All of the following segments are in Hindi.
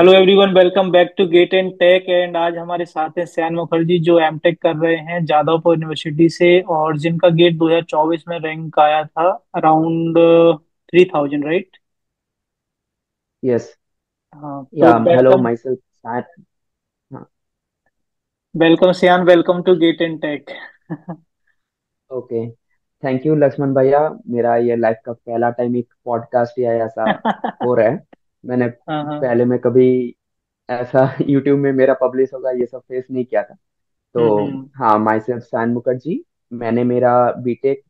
Hello everyone, welcome back to GATE and tech. And आज हमारे साथ हैं सैन मुखर्जी जो एमटेक कर रहे हैं जादवपुर यूनिवर्सिटी से, और जिनका गेट 2024 में रैंक आया था अराउंड 3000, राइट? यस। हाँ, तो yeah hello welcome. Myself. हाँ। Welcome Sayan, welcome to GATE and tech. Okay. Thank you Laxman भैया। मेरा ये लाइफ का पहला टाइम एक पॉडकास्ट या ऐसा हो रहा है। मैंने हाँ हाँ। पहले में कभी ऐसा यूट्यूब में मेरा पब्लिश होगा ये सब फेस नहीं किया था। तो हम्म। हाँ, माई सेल्फ सैन मुखर्जी। मैंने मेरा BTech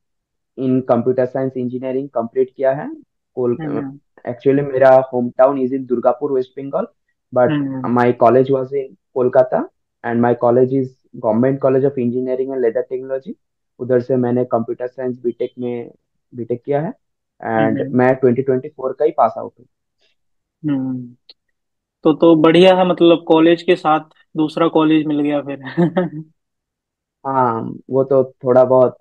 in computer science engineering complete किया है। कोल हम्म। एक्चुअली मेरा home town is in Durgapur, West Bengal, but hmm. My college was in Kolkata. And my college is government college of engineering and leather technology. उधर से मैंने कंप्यूटर साइंस बीटेक में बीटेक किया है। And hmm. मैं 2024 का ही पास आउट हूँ। हम्म। तो बढ़िया है, मतलब कॉलेज के साथ दूसरा कॉलेज मिल गया फिर। हाँ, वो तो थोड़ा बहुत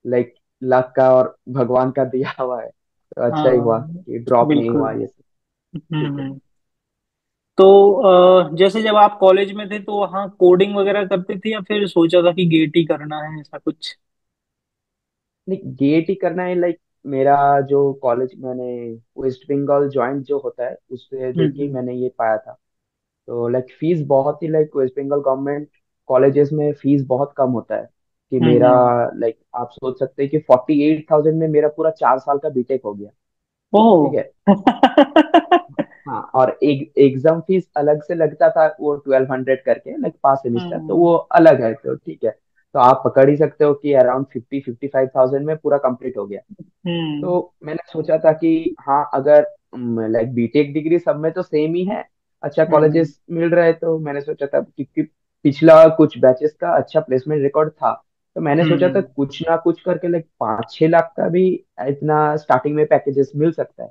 लाइक लक का और भगवान का दिया हुआ है, तो अच्छा ही हुआ हाँ, कि ड्रॉप नहीं बिल्कुल। हुआ ये सब। ठीक है। तो जैसे जब आप कॉलेज में थे तो वहाँ कोडिंग वगैरह करते थे या फिर सोचा था कि गेट ही करना है, ऐसा कुछ? नहीं, गेट ही करना है लाइक। मेरा जो कॉलेज मैंने वेस्ट बंगाल ज्वाइंट जो होता है उससे देख के ही हम्म। मैंने ये पाया था। तो लाइक फीस बहुत ही like West Bengal government colleges में फीस बहुत कम होता है। कि मेरा हम्म। लाइक आप सोच सकते हैं कि 48,000 में मेरा पूरा 4 साल का बीटेक हो गया। ठीक ओह। है। हाँ, और एक एग्जाम फीस अलग से लगता था, वो 1200 करके लाइक पास सेमिस्टर, तो हम्म। वो अलग है। तो ठीक है, तो आप पकड़ ही सकते हो कि अराउंड 50-55,000 में पूरा कंप्लीट हो गया। हम्म। तो मैंने सोचा था कि हाँ, अगर लाइक बीटेक डिग्री सब में तो सेम ही है, अच्छा हम्म। कॉलेजेस मिल रहे हैं, तो मैंने सोचा था क्योंकि पिछला कुछ बैचेस का अच्छा प्लेसमेंट रिकॉर्ड था, तो मैंने सोचा था हम्म। कुछ ना कुछ करके लाइक 5-6 लाख का भी इतना स्टार्टिंग में पैकेजेस मिल सकता है।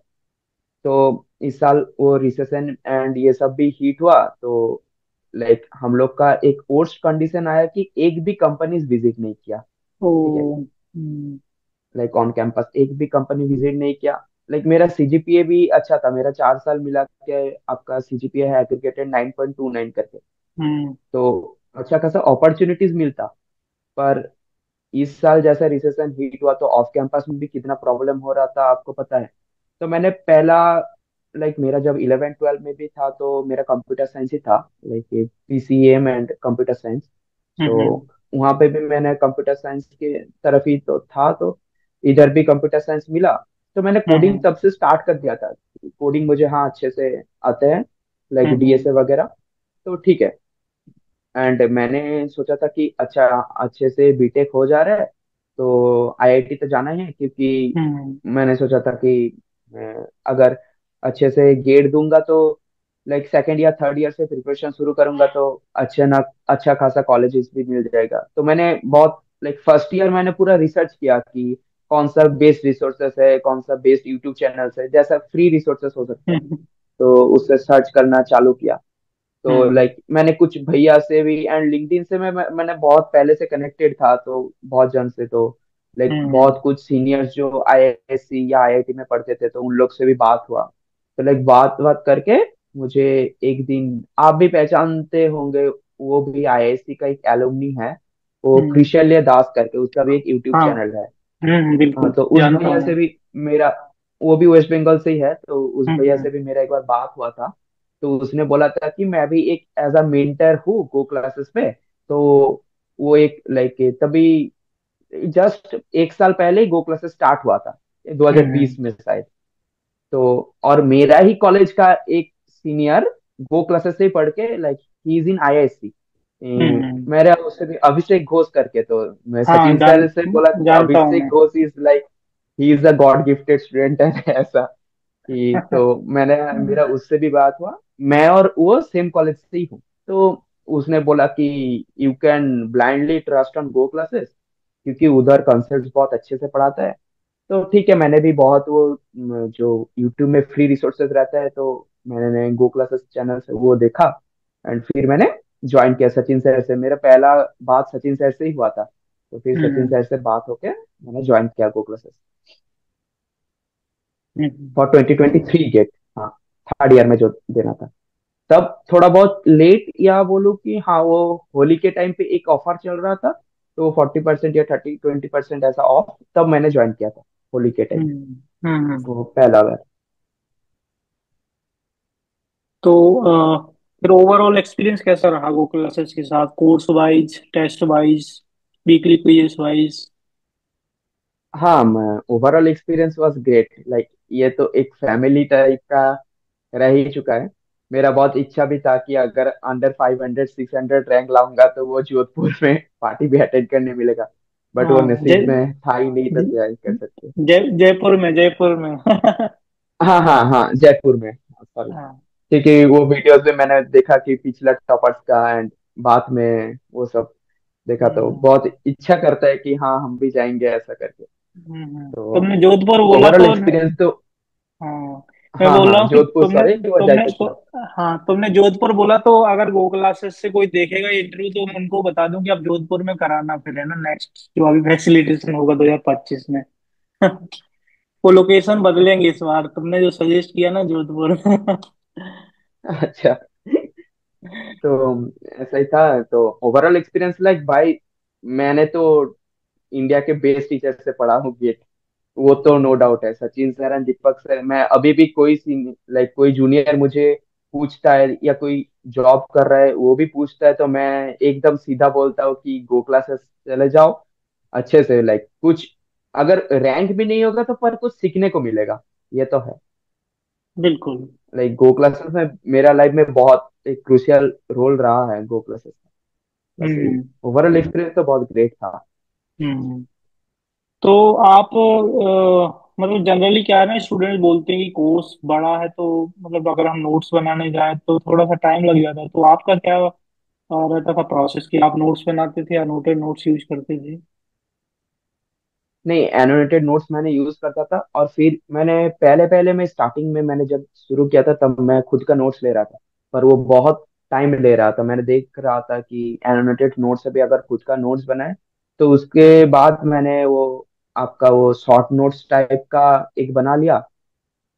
तो इस साल वो रिसेशन एंड ये सब भी हीट हुआ, तो लाइक हम लोग का एक वर्स्ट कंडीशन आया कि एक भी कंपनीज विजिट नहीं किया। ठीक है। ओह। हम्म। लाइक ऑन कैंपस एक भी कंपनी विजिट नहीं किया। लाइक मेरा सीजीपीए भी अच्छा था, मेरा 4 साल मिला के आपका सीजीपीए है एग्रीगेटेड 9.29 करके। हम्म। तो अच्छा खासा अपॉर्चुनिटीज मिलता। पर इस साल जैसा रिसेशन हिट हुआ तो ऑफ कैंपस में भी कितना प्रॉब्लम हो रहा था आपको पता है। तो मैंने पहला लाइक मेरा जब 11 12 में भी था तो मेरा कंप्यूटर साइंस ही था, like PCM and computer science. Hmm. तो वहाँ पे भी मैंने कंप्यूटर साइंस के तरफ ही तो था, तो इधर भी कंप्यूटर साइंस मिला। तो मैंने कोडिंग हम्म। तब से स्टार्ट कर दिया था। कोडिंग मुझे हाँ अच्छे से आते हैं, लाइक हम्म। डीएसए वगैरह। तो ठीक है। एंड मैंने सोचा था कि अच्छा, अच्छे से बीटेक हो जा रहा है तो आईआईटी तो जाना ही है, क्योंकि हम्म। मैंने सोचा था कि अगर अच्छे से गेट दूंगा तो लाइक सेकेंड या थर्ड ईयर से प्रिपरेशन शुरू करूंगा तो अच्छे ना अच्छा खासा कॉलेजेस भी मिल जाएगा। तो मैंने बहुत लाइक फर्स्ट ईयर मैंने पूरा रिसर्च किया कि कौन सा बेस्ट रिसोर्सेस है, कौन सा बेस्ट यूट्यूब चैनल्स है, जैसा फ्री रिसोर्सेस हो सकता है, हम्म। तो उससे सर्च करना चालू किया। तो हम्म। लाइक मैंने कुछ भैया से भी एंड लिंक्डइन से मैंने बहुत पहले से कनेक्टेड था, तो बहुत जन से, तो लाइक हम्म। बहुत कुछ सीनियर्स जो आईआईएससी या आईआईटी में पढ़ते थे तो उन लोग से भी बात हुआ। तो लाइक बात बात करके मुझे एक दिन आप भी पहचानते होंगे, वो भी आईआईएससी का एक एलुमनी है, वो हम्म। कृषल्य दास करके, उसका भी एक यूट्यूब हाँ। चैनल है। हाँ, बिल्कुल तो उस जानता भैया हूँ। से भी मेरा, वो भी वेस्ट बंगाल से ही है, तो उस भैया हम्म। से भी मेरा एक बार बात हुआ था। तो उसने बोला था कि मैं भी एक एज अ मेंटर हूँ गो क्लासेस पे। तो वो एक लाइक तभी जस्ट 1 साल पहले ही गो क्लासेस स्टार्ट हुआ था, हम्म। 2020 में शायद। तो और मेरा ही कॉलेज का एक सीनियर गो क्लासेस से ही पढ़ के like he is in IISc. Hmm. मेरा उससे भी अभिषेक घोष करके, तो मैं हाँ, सचिन सर से बोला कि जानता हूँ अभिषेक मैं। Ghosh is like he is a God gifted student है ऐसा। कि तो मैंने मेरा उससे भी बात हुआ, मैं और वो सेम कॉलेज से ही हूँ। तो उसने बोला कि you can blindly trust on go classes, क्योंकि उधर कॉन्सेप्ट बहुत अच्छे से पढ़ाता है। तो ठीक है, मैंने भी बहुत वो जो यूट्यूब में फ्री रिसोर्सेज रहता है, तो मैंने गो क्लासेस चैनल से वो देखा। एंड फिर मैंने ज्वाइन किया सचिन सर से, मेरा पहला बात सचिन सर से ही हुआ था। तो फिर सचिन हम्म। सर से बात होके मैंने ज्वाइन किया go classes hmm. For 2023 GATE. हाँ, थर्ड ईयर में जो देना था। तब थोड़ा बहुत लेट या बोलूँ कि हाँ, वो होली के टाइम पे एक ऑफर चल रहा था, तो 40% या 20% ऐसा ऑफ, तब मैंने ज्वाइन किया था होली के टाइम, हम्म वो पहला बार। तो फिर ओवरऑल एक्सपीरियंस कैसा रहा गो क्लासेस के साथ, course wise, taste wise, weekly quiz wise? हाँ, मैं overall experience was great, like ये तो एक फैमिली टाइप का रह ही चुका है। मेरा बहुत इच्छा भी था कि अगर अंडर 500 600 रैंक लाऊंगा तो वो जोधपुर में पार्टी भी अटेंड करने मिलेगा, बट वो हाँ नसीब में था ही नहीं, तो क्या ही कर सकते। जयपुर में, जयपुर में। हाँ हाँ हाँ, जयपुर में, सॉरी। हाँ। क्योंकि वो वीडियोस में मैंने देखा कि पिछला टॉपर्स का एंड बाद में वो सब देखा, तो हम्म बहुत इच्छा करता है कि हाँ हम भी जाएंगे ऐसा करके। तो तुमने जोधपुर बोला ओवरऑल तो एक्सपीरियंस तो, हाँ, मैं हाँ बोल रहा हाँ, हूँ कि जोधपुर, तुमने सॉरी, वो तुमने जयपुर तो, था। हाँ, तुमने जोधपुर बोला तो अगर गो क्लासेस से कोई देखेगा इंटरव्यू तो मैं उनको बता दूं कि आप जोधपुर में कराना फिर, है ना, नेक्स्ट जो अभी फैसिलिटेशन होगा 2025 में। वो लोकेशन बदलेंगे इस बार, तुमने जो सजेस्ट किया ना, जोधपुर। अच्छा, तो ऐसा ही था। तो ओवरऑल एक्सपीरियंस लाइक भाई, मैंने तो इंडिया के बेस्ट टीचर से पढ़ा हूँ गेट, वो तो नो हम्म डाउट है, Sachin sir and Deepak sir. मैं अभी भी कोई लाइक कोई जूनियर मुझे पूछता है या कोई जॉब कर रहा है वो भी पूछता है, तो मैं एकदम सीधा बोलता हूँ कि गो क्लासेस चले जाओ, अच्छे से, लाइक कुछ अगर रैंक भी नहीं होगा तो पर कुछ सीखने को मिलेगा, ये तो है। बिल्कुल। लाइक गो क्लासेस में मेरा लाइफ में बहुत एक क्रूशियल रोल रहा है गो क्लासेस का, बस यही। हम्म ओवरऑल एक्सपीरियंस तो बहुत ग्रेट था। हम्म तो आप मतलब जनरली क्या है ना, स्टूडेंट बोलते हैं कि कोर्स बड़ा है तो मतलब अगर हम नोट्स बनाने जाए तो थोड़ा सा टाइम लग जाता है, तो आपका क्या रहता था प्रोसेस, कि आप नोट्स बनाते थे या नोटेड नोट्स यूज करते थे? नहीं, एनोटेटेड नोट्स मैंने यूज करता था, और फिर मैंने पहले पहले में स्टार्टिंग में मैंने जब शुरू किया था तब मैं खुद का नोट्स ले रहा था, पर वो बहुत टाइम ले रहा था। मैंने देख रहा था कि एनोटेटेड नोट्स से भी अगर खुद का नोट्स बनाए, तो उसके बाद मैंने वो आपका वो शॉर्ट नोट्स टाइप का एक बना लिया।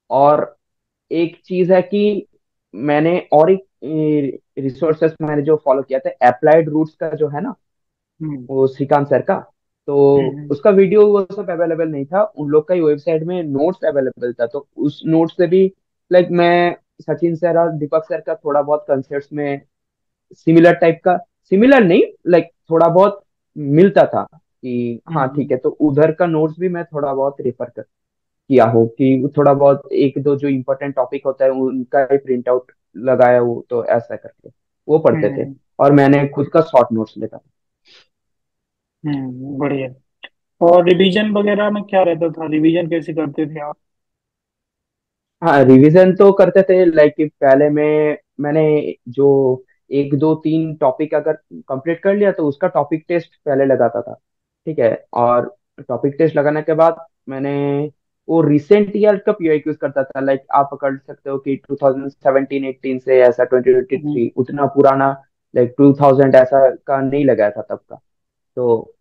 और एक चीज है कि मैंने और एक रिसोर्सेस मैंने जो फॉलो किया था, अप्लाइड रूट्स का जो है ना, हम्म वो श्रीकांत सर का, तो हम्म उसका वीडियो वो सब अवेलेबल नहीं था, उन लोग का ही वेबसाइट में नोट्स अवेलेबल था, तो उस नोट्स से भी लाइक मैं सचिन सर और दीपक सर का थोड़ा बहुत कंसेप्ट में सिमिलर टाइप का, सिमिलर नहीं, लाइक थोड़ा बहुत मिलता था कि हाँ ठीक हम्म है, तो उधर का नोट्स भी मैं थोड़ा बहुत रेफर कर किया हो, कि थोड़ा बहुत एक दो जो इम्पोर्टेंट टॉपिक होता है उनका ही प्रिंट आउट लगाया हो, तो ऐसा करके वो पढ़ते थे। हम्म और मैंने खुद का शॉर्ट नोट्स लेता था। बढ़िया। और रिवीजन वगैरह में क्या रहता था, रिवीजन कैसे करते थे आप? हाँ, रिवीजन तो करते थे, लाइक पहले में मैंने जो एक दो तीन टॉपिक अगर कंप्लीट कर लिया तो उसका टॉपिक टेस्ट पहले लगाता था, ठीक है। और टॉपिक टेस्ट लगाने के बाद मैंने वो रिसेंट ईयर का पीवाईक्यूज करता था, लाइक आप पकड़ सकते हो कि 2017 18 से ऐसा हम्म 2023 उतना पुराना, लाइक 2000 ऐसा का नहीं लगाया था तब का। तो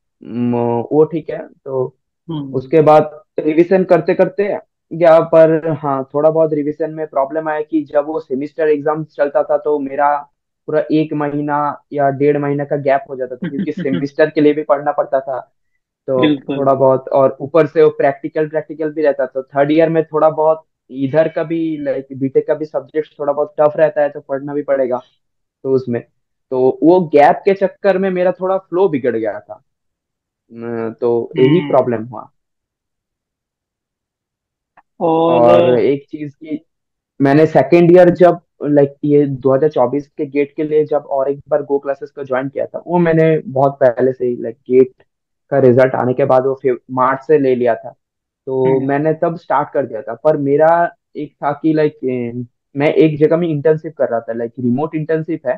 वो ठीक है। तो हम्म उसके बाद रिवीजन करते करते गया, पर हाँ थोड़ा बहुत रिवीजन में प्रॉब्लम आया कि जब वो सेमिस्टर एग्जाम चलता था तो मेरा पूरा एक महीना या 1.5 महीना का गैप हो जाता था, क्योंकि सेमिस्टर के लिए भी पढ़ना पड़ता था। तो बिल्कुल। थोड़ा बहुत, और ऊपर से वो प्रैक्टिकल प्रैक्टिकल भी रहता, तो थर्ड ईयर में थोड़ा बहुत इधर का भी, लाइक बीटेक का भी सब्जेक्ट थोड़ा बहुत टफ रहता है, तो पढ़ना भी पड़ेगा। तो उसमें तो वो गैप के चक्कर में मेरा थोड़ा फ्लो बिगड़ गया था। तो यही हम्म प्रॉब्लम हुआ। और और एक चीज की, मैंने सेकेंड ईयर जब लाइक ये 2024 के गेट के लिए जब और एक बार गो क्लासेस को ज्वाइन किया था, वो मैंने बहुत पहले से ही, लाइक गेट का रिजल्ट आने के बाद वो मार्च से ले लिया था, तो हम्म मैंने तब स्टार्ट कर दिया था। पर मेरा एक था कि लाइक मैं एक जगह में इंटर्नशिप कर रहा था, लाइक रिमोट इंटर्नशिप है,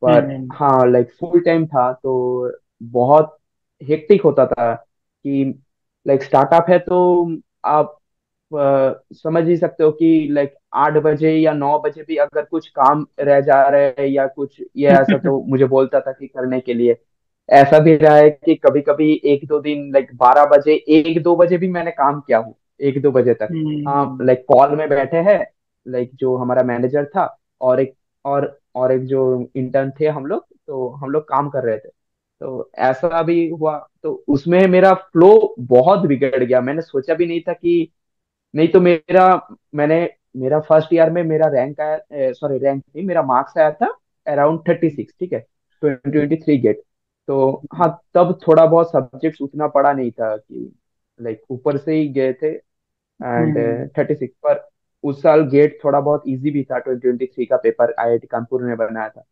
पर हम्म हाँ लाइक फुल टाइम था, तो बहुत हेक्टिक होता था कि लाइक स्टार्टअप है, तो आप समझ ही सकते हो कि लाइक 8 बजे या 9 बजे भी अगर कुछ काम रह जा रहा है या कुछ ये ऐसा, तो मुझे बोलता था कि करने के लिए। ऐसा भी रहा है कि कभी कभी एक दो दिन लाइक 12 बजे 1 2 बजे भी मैंने काम किया हूँ, 1 2 बजे तक। हाँ, हम्म लाइक कॉल में बैठे हैं, लाइक जो हमारा मैनेजर था और एक और एक जो इंटर्न थे हम लोग, तो हम लोग काम कर रहे थे। तो ऐसा भी हुआ, तो उसमें मेरा फ्लो बहुत बिगड़ गया। मैंने सोचा भी नहीं था कि, नहीं तो मैंने मेरा फर्स्ट ईयर में मेरा रैंक आया, सॉरी रैंक नहीं, मेरा मार्क्स आया था अराउंड 36, ठीक है, 2023 गेट। तो हाँ, तब थोड़ा बहुत सब्जेक्ट्स उतना पढ़ा नहीं था कि, लाइक ऊपर से ही गए थे। एंड हम्म 36 पर उस साल गेट थोड़ा बहुत इजी भी था, 2023 का पेपर आईआईटी कानपुर ने बनाया था।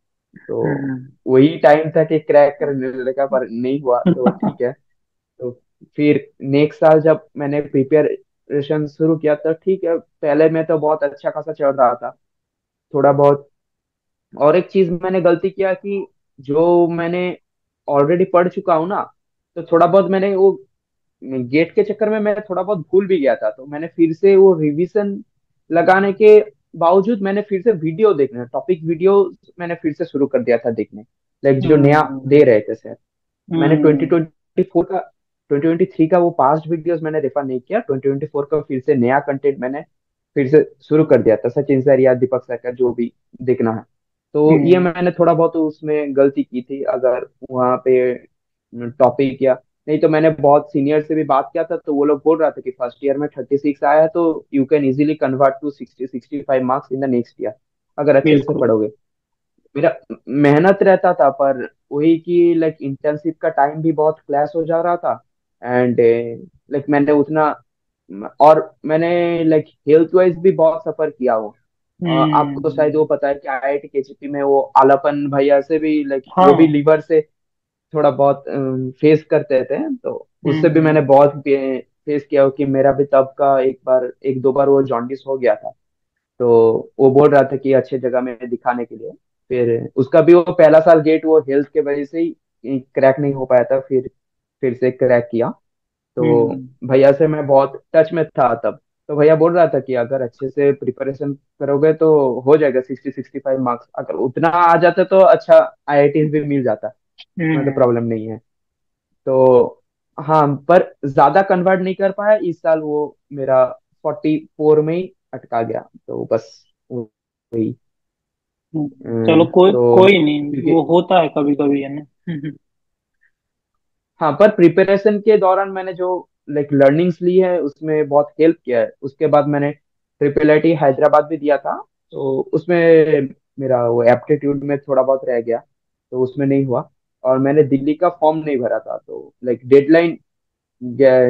तो हम्म वही टाइम था कि क्रैक करने लगा, पर नहीं हुआ, तो ठीक है। तो फिर नेक्स्ट साल जब मैंने प्रिपरेशन शुरू किया, तो ठीक है, पहले में तो बहुत अच्छा खासा चल रहा था, थोड़ा बहुत। और एक चीज मैंने गलती किया कि जो मैंने ऑलरेडी पढ़ चुका हूँ ना, तो थोड़ा बहुत मैंने वो गेट के चक्कर में मैं थोड़ा बहुत भूल भी गया था, तो मैंने फिर से वो रिवीजन लगाने के बावजूद मैंने फिर से वीडियो देखना, टॉपिक वीडियो मैंने फिर से शुरू कर दिया था देखने, लाइक जो नया हम्म दे रहे थे सर। मैंने हम्म 2023 का वो पास्ट वीडियोस मैंने रेफर नहीं किया, 2024 का फिर से नया कंटेंट मैंने फिर से शुरू कर दिया था, सचिन सर या दीपक सर का जो भी देखना है। तो ये हम्म मैंने थोड़ा बहुत उसमें गलती की थी, अगर वहाँ पे टॉपिक या, नहीं तो मैंने बहुत सीनियर से भी बात किया था, तो वो लोग बोल रहा था कि फर्स्ट ईयर में 36 आया है, तो you can easily convert to 65 marks in the next year, अगर अच्छे से बिल्कुल। पढ़ोगे। मेरा मेहनत रहता था, पर वही कि लाइक इंटर्नशिप का टाइम भी बहुत क्लैश हो जा रहा था। एंड लाइक मैंने उतना, और मैंने लाइक हेल्थ वाइज भी बहुत सफर किया हो। आपको शायद वो हम्म पता है कि आईआईटी केजीपी में वो आलापन भैया से भी, लाइक वो भी हाँ। लीवर से थोड़ा बहुत फेस करते थे, तो उससे भी मैंने हम्म बहुत फेस किया हो कि मेरा भी तब का एक दो बार वो जॉन्डिस हो गया था। तो वो बोल रहा था कि अच्छे जगह में दिखाने के लिए। फिर उसका भी वो पहला साल गेट वो हेल्थ के वजह से ही क्रैक नहीं हो पाया था, फिर से क्रैक किया। तो हम्म भैया से मैं बहुत टच में था तब। तो भैया बोल रहा था कि अगर अच्छे से प्रिपरेशन करोगे तो हो जाएगा 65 मार्क्स, अगर उतना आ जाता तो अच्छा आईआईटी भी मिल जाता, उसमें तो हम्म प्रॉब्लम नहीं है। तो हाँ, पर ज्यादा कन्वर्ट नहीं कर पाया इस साल, वो मेरा 44 में ही अटका गया, तो बस वही। चलो, कोई तो कोई नहीं, क्योंकि वो होता है कभी कभी, है ना। हाँ, पर प्रिपरेशन के दौरान मैंने जो लाइक लर्निंग्स ली है उसमें बहुत हेल्प किया है। उसके बाद मैंने ट्रिपल आईटी हैदराबाद भी दिया था, तो उसमें मेरा वो एप्टीट्यूड में थोड़ा बहुत रह गया, तो उसमें नहीं हुआ। और मैंने दिल्ली का फॉर्म नहीं भरा था, तो लाइक डेडलाइन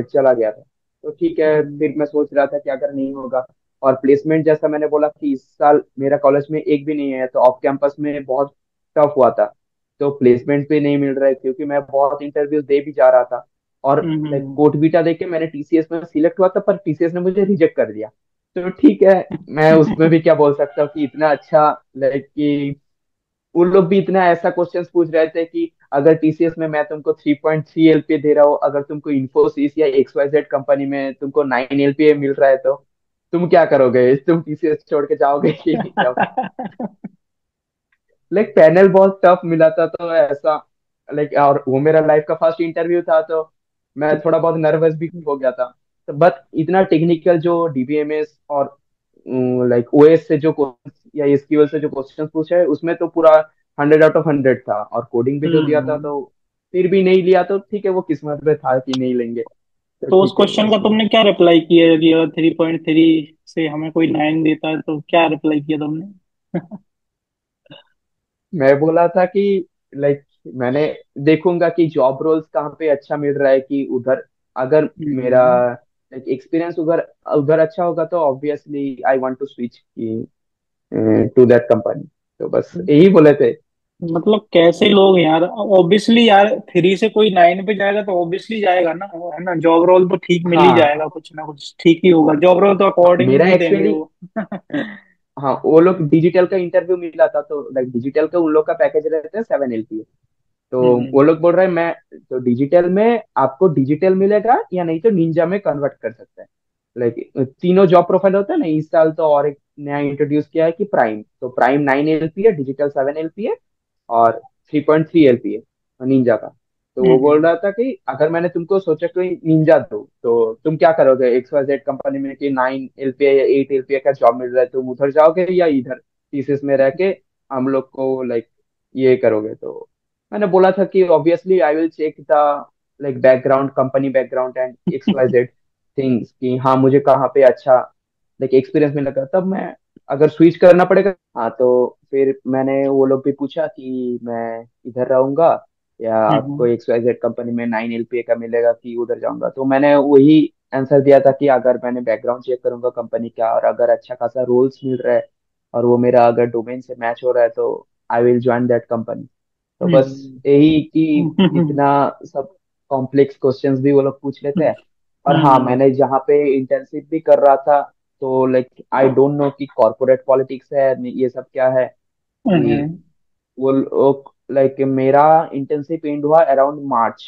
चला गया था। तो ठीक है, फिर मैं सोच रहा था कि अगर नहीं होगा, और प्लेसमेंट जैसा मैंने बोला कि इस साल मेरा कॉलेज में एक भी नहीं है, तो ऑफ कैंपस में बहुत टफ हुआ था। तो प्लेसमेंट भी नहीं मिल रहे, क्योंकि मैं बहुत इंटरव्यूज दे भी जा रहा था। और लाइक हम्म कोट बीटा देके मैंने टीसीएस में सिलेक्ट हुआ था, पर टीसीएस ने मुझे रिजेक्ट कर दिया। तो ठीक है, मैं उसमें भी क्या बोल सकता हूँ कि इतना अच्छा, लाइक कि उन लोग भी इतना ऐसा क्वेश्चन पूछ रहे थे कि अगर टीसीएस में मैं तुमको 3.3 एलपीए दे रहा हूँ, अगर तुमको इन्फोसिस या XYZ कंपनी में तुमको 9 एलपीए मिल रहा है, तो तुम क्या करोगे, तुम टीसीएस छोड़ के जाओगे कि क्या? लाइक पैनल बहुत टफ मिला था, तो ऐसा, लाइक और वो मेरा लाइफ का फर्स्ट इंटरव्यू था, तो मैं थोड़ा बहुत नर्वस भी हो गया था। तो बट इतना टेक्निकल जो डीबीएमएस और लाइक ओएस से जो या एसक्यूएल से जो क्वेश्चन पूछे है, उसमें तो पूरा 100 आउट ऑफ 100 था, और कोडिंग भी जो दिया था, हम्म। तो फिर भी नहीं लिया, तो ठीक है, वो किस्मत में था कि नहीं लेंगे, तो तो उस ठीक है क्वेश्चन का उसमें। तुमने क्या रिप्लाई किया कि अगर 3.3 से हमें कोई 9 देता है तो क्या रिप्लाई किया तुमने? मैं बोला था कि लाइक मैंने देखूंगा कि जॉब रोल्स कहाँ पे अच्छा मिल रहा है, कि उधर अगर मेरा हम्म लाइक एक्सपीरियंस उधर उधर अच्छा होगा, तो obviously I want to switch to that company. तो बस यही बोले थे। मतलब कैसे लोग यार, ऑब्वियसली यार, 3 से कोई 9 पे जाएगा तो ऑब्वियसली जाएगा ना, है ना। जॉब रोल तो ठीक मिल ही हाँ, जाएगा, कुछ ना कुछ ठीक ही होगा, जॉब रोल तो अकॉर्डिंग मेरा ही देंगे एक्चुअली, वो। हाँ, वो लोग डिजिटल का इंटरव्यू मिला था, तो लाइक डिजिटल का उन लोग का पैकेज रहता है 7 LPA। तो वो हम्म लोग बोल रहे हैं, मैं तो डिजिटल में आपको डिजिटल मिलेगा या नहीं तो निंजा में कन्वर्ट कर सकते हैं। लाइक तीनों जॉब प्रोफाइल होता है ना, इस साल तो और एक नया इंट्रोड्यूस किया है कि प्राइम, तो प्राइम 9 LPA, डिजिटल 7 LPA, और 3.3 LPA निंजा का। तो वो बोल हम्म रहा था कि अगर मैंने तुमको सोचा कोई निंजा दो, तो तुम क्या करोगे, XYZ कंपनी में कि 9 LPA या 8 LPA का जॉब मिल रहा है, तुम उधर जाओगे या इधर टीसीएस में रह के हम लोग को लाइक ये करोगे। तो मैंने बोला था कि obviously I will check the like background, company background and X Y Z things, कि हाँ मुझे कहाँ पे अच्छा लाइक एक्सपीरियंस मिलेगा, तब मैं अगर स्विच करना पड़ेगा। हाँ तो फिर मैंने वो लोग भी पूछा कि मैं इधर रहूंगा या आपको हम्म एक्स वाई जेड कंपनी में 9 LPA का मिलेगा कि उधर जाऊंगा। तो मैंने वही आंसर दिया था कि अगर मैंने बैकग्राउंड चेक करूंगा कंपनी का और अगर अच्छा खासा रोल्स मिल रहा है और वो मेरा अगर डोमेन से मैच हो रहा है तो I will join that company. तो बस हम्म यही कि हम्म इतना सब कॉम्प्लेक्स क्वेश्चंस भी वो लोग पूछ लेते हैं। और हाँ, हम्म मैंने जहाँ पे इंटर्नशिप भी कर रहा था, तो लाइक आई डोंट नो कि कॉर्पोरेट पॉलिटिक्स है ये सब क्या है, कि हम्म वो लोग लाइक मेरा इंटर्नशिप एंड हुआ अराउंड मार्च।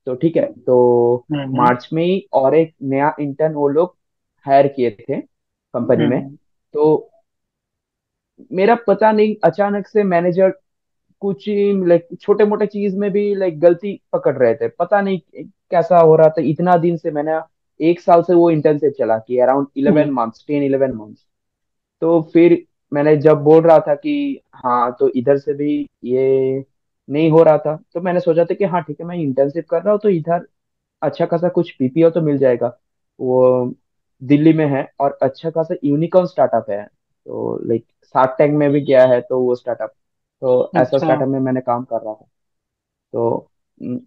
तो ठीक है, तो हम्म मार्च में ही और एक नया इंटर्न वो लोग हायर किए थे कंपनी में। हम्म तो मेरा पता नहीं अचानक से मैनेजर कुछ लाइक छोटे मोटे चीज में भी लाइक गलती पकड़ रहे थे, पता नहीं कैसा हो रहा था। इतना दिन से मैंने 1 साल से वो इंटर्नशिप चला कि अराउंड 11 मंथ्स, 10-11 मंथ्स। तो फिर मैंने जब बोल रहा था कि हाँ तो इधर से भी ये नहीं हो रहा था, तो मैंने सोचा था कि हाँ ठीक है, मैं इंटर्नशिप कर रहा हूँ तो इधर अच्छा खासा कुछ पीपीओ तो मिल जाएगा। वो दिल्ली में है और अच्छा खासा यूनिकॉर्न स्टार्टअप है, तो लाइक शार्क टैंक में भी गया है, तो वो स्टार्टअप, तो ऐसा अच्छा, स्टार्टअप में मैंने काम कर रहा था। तो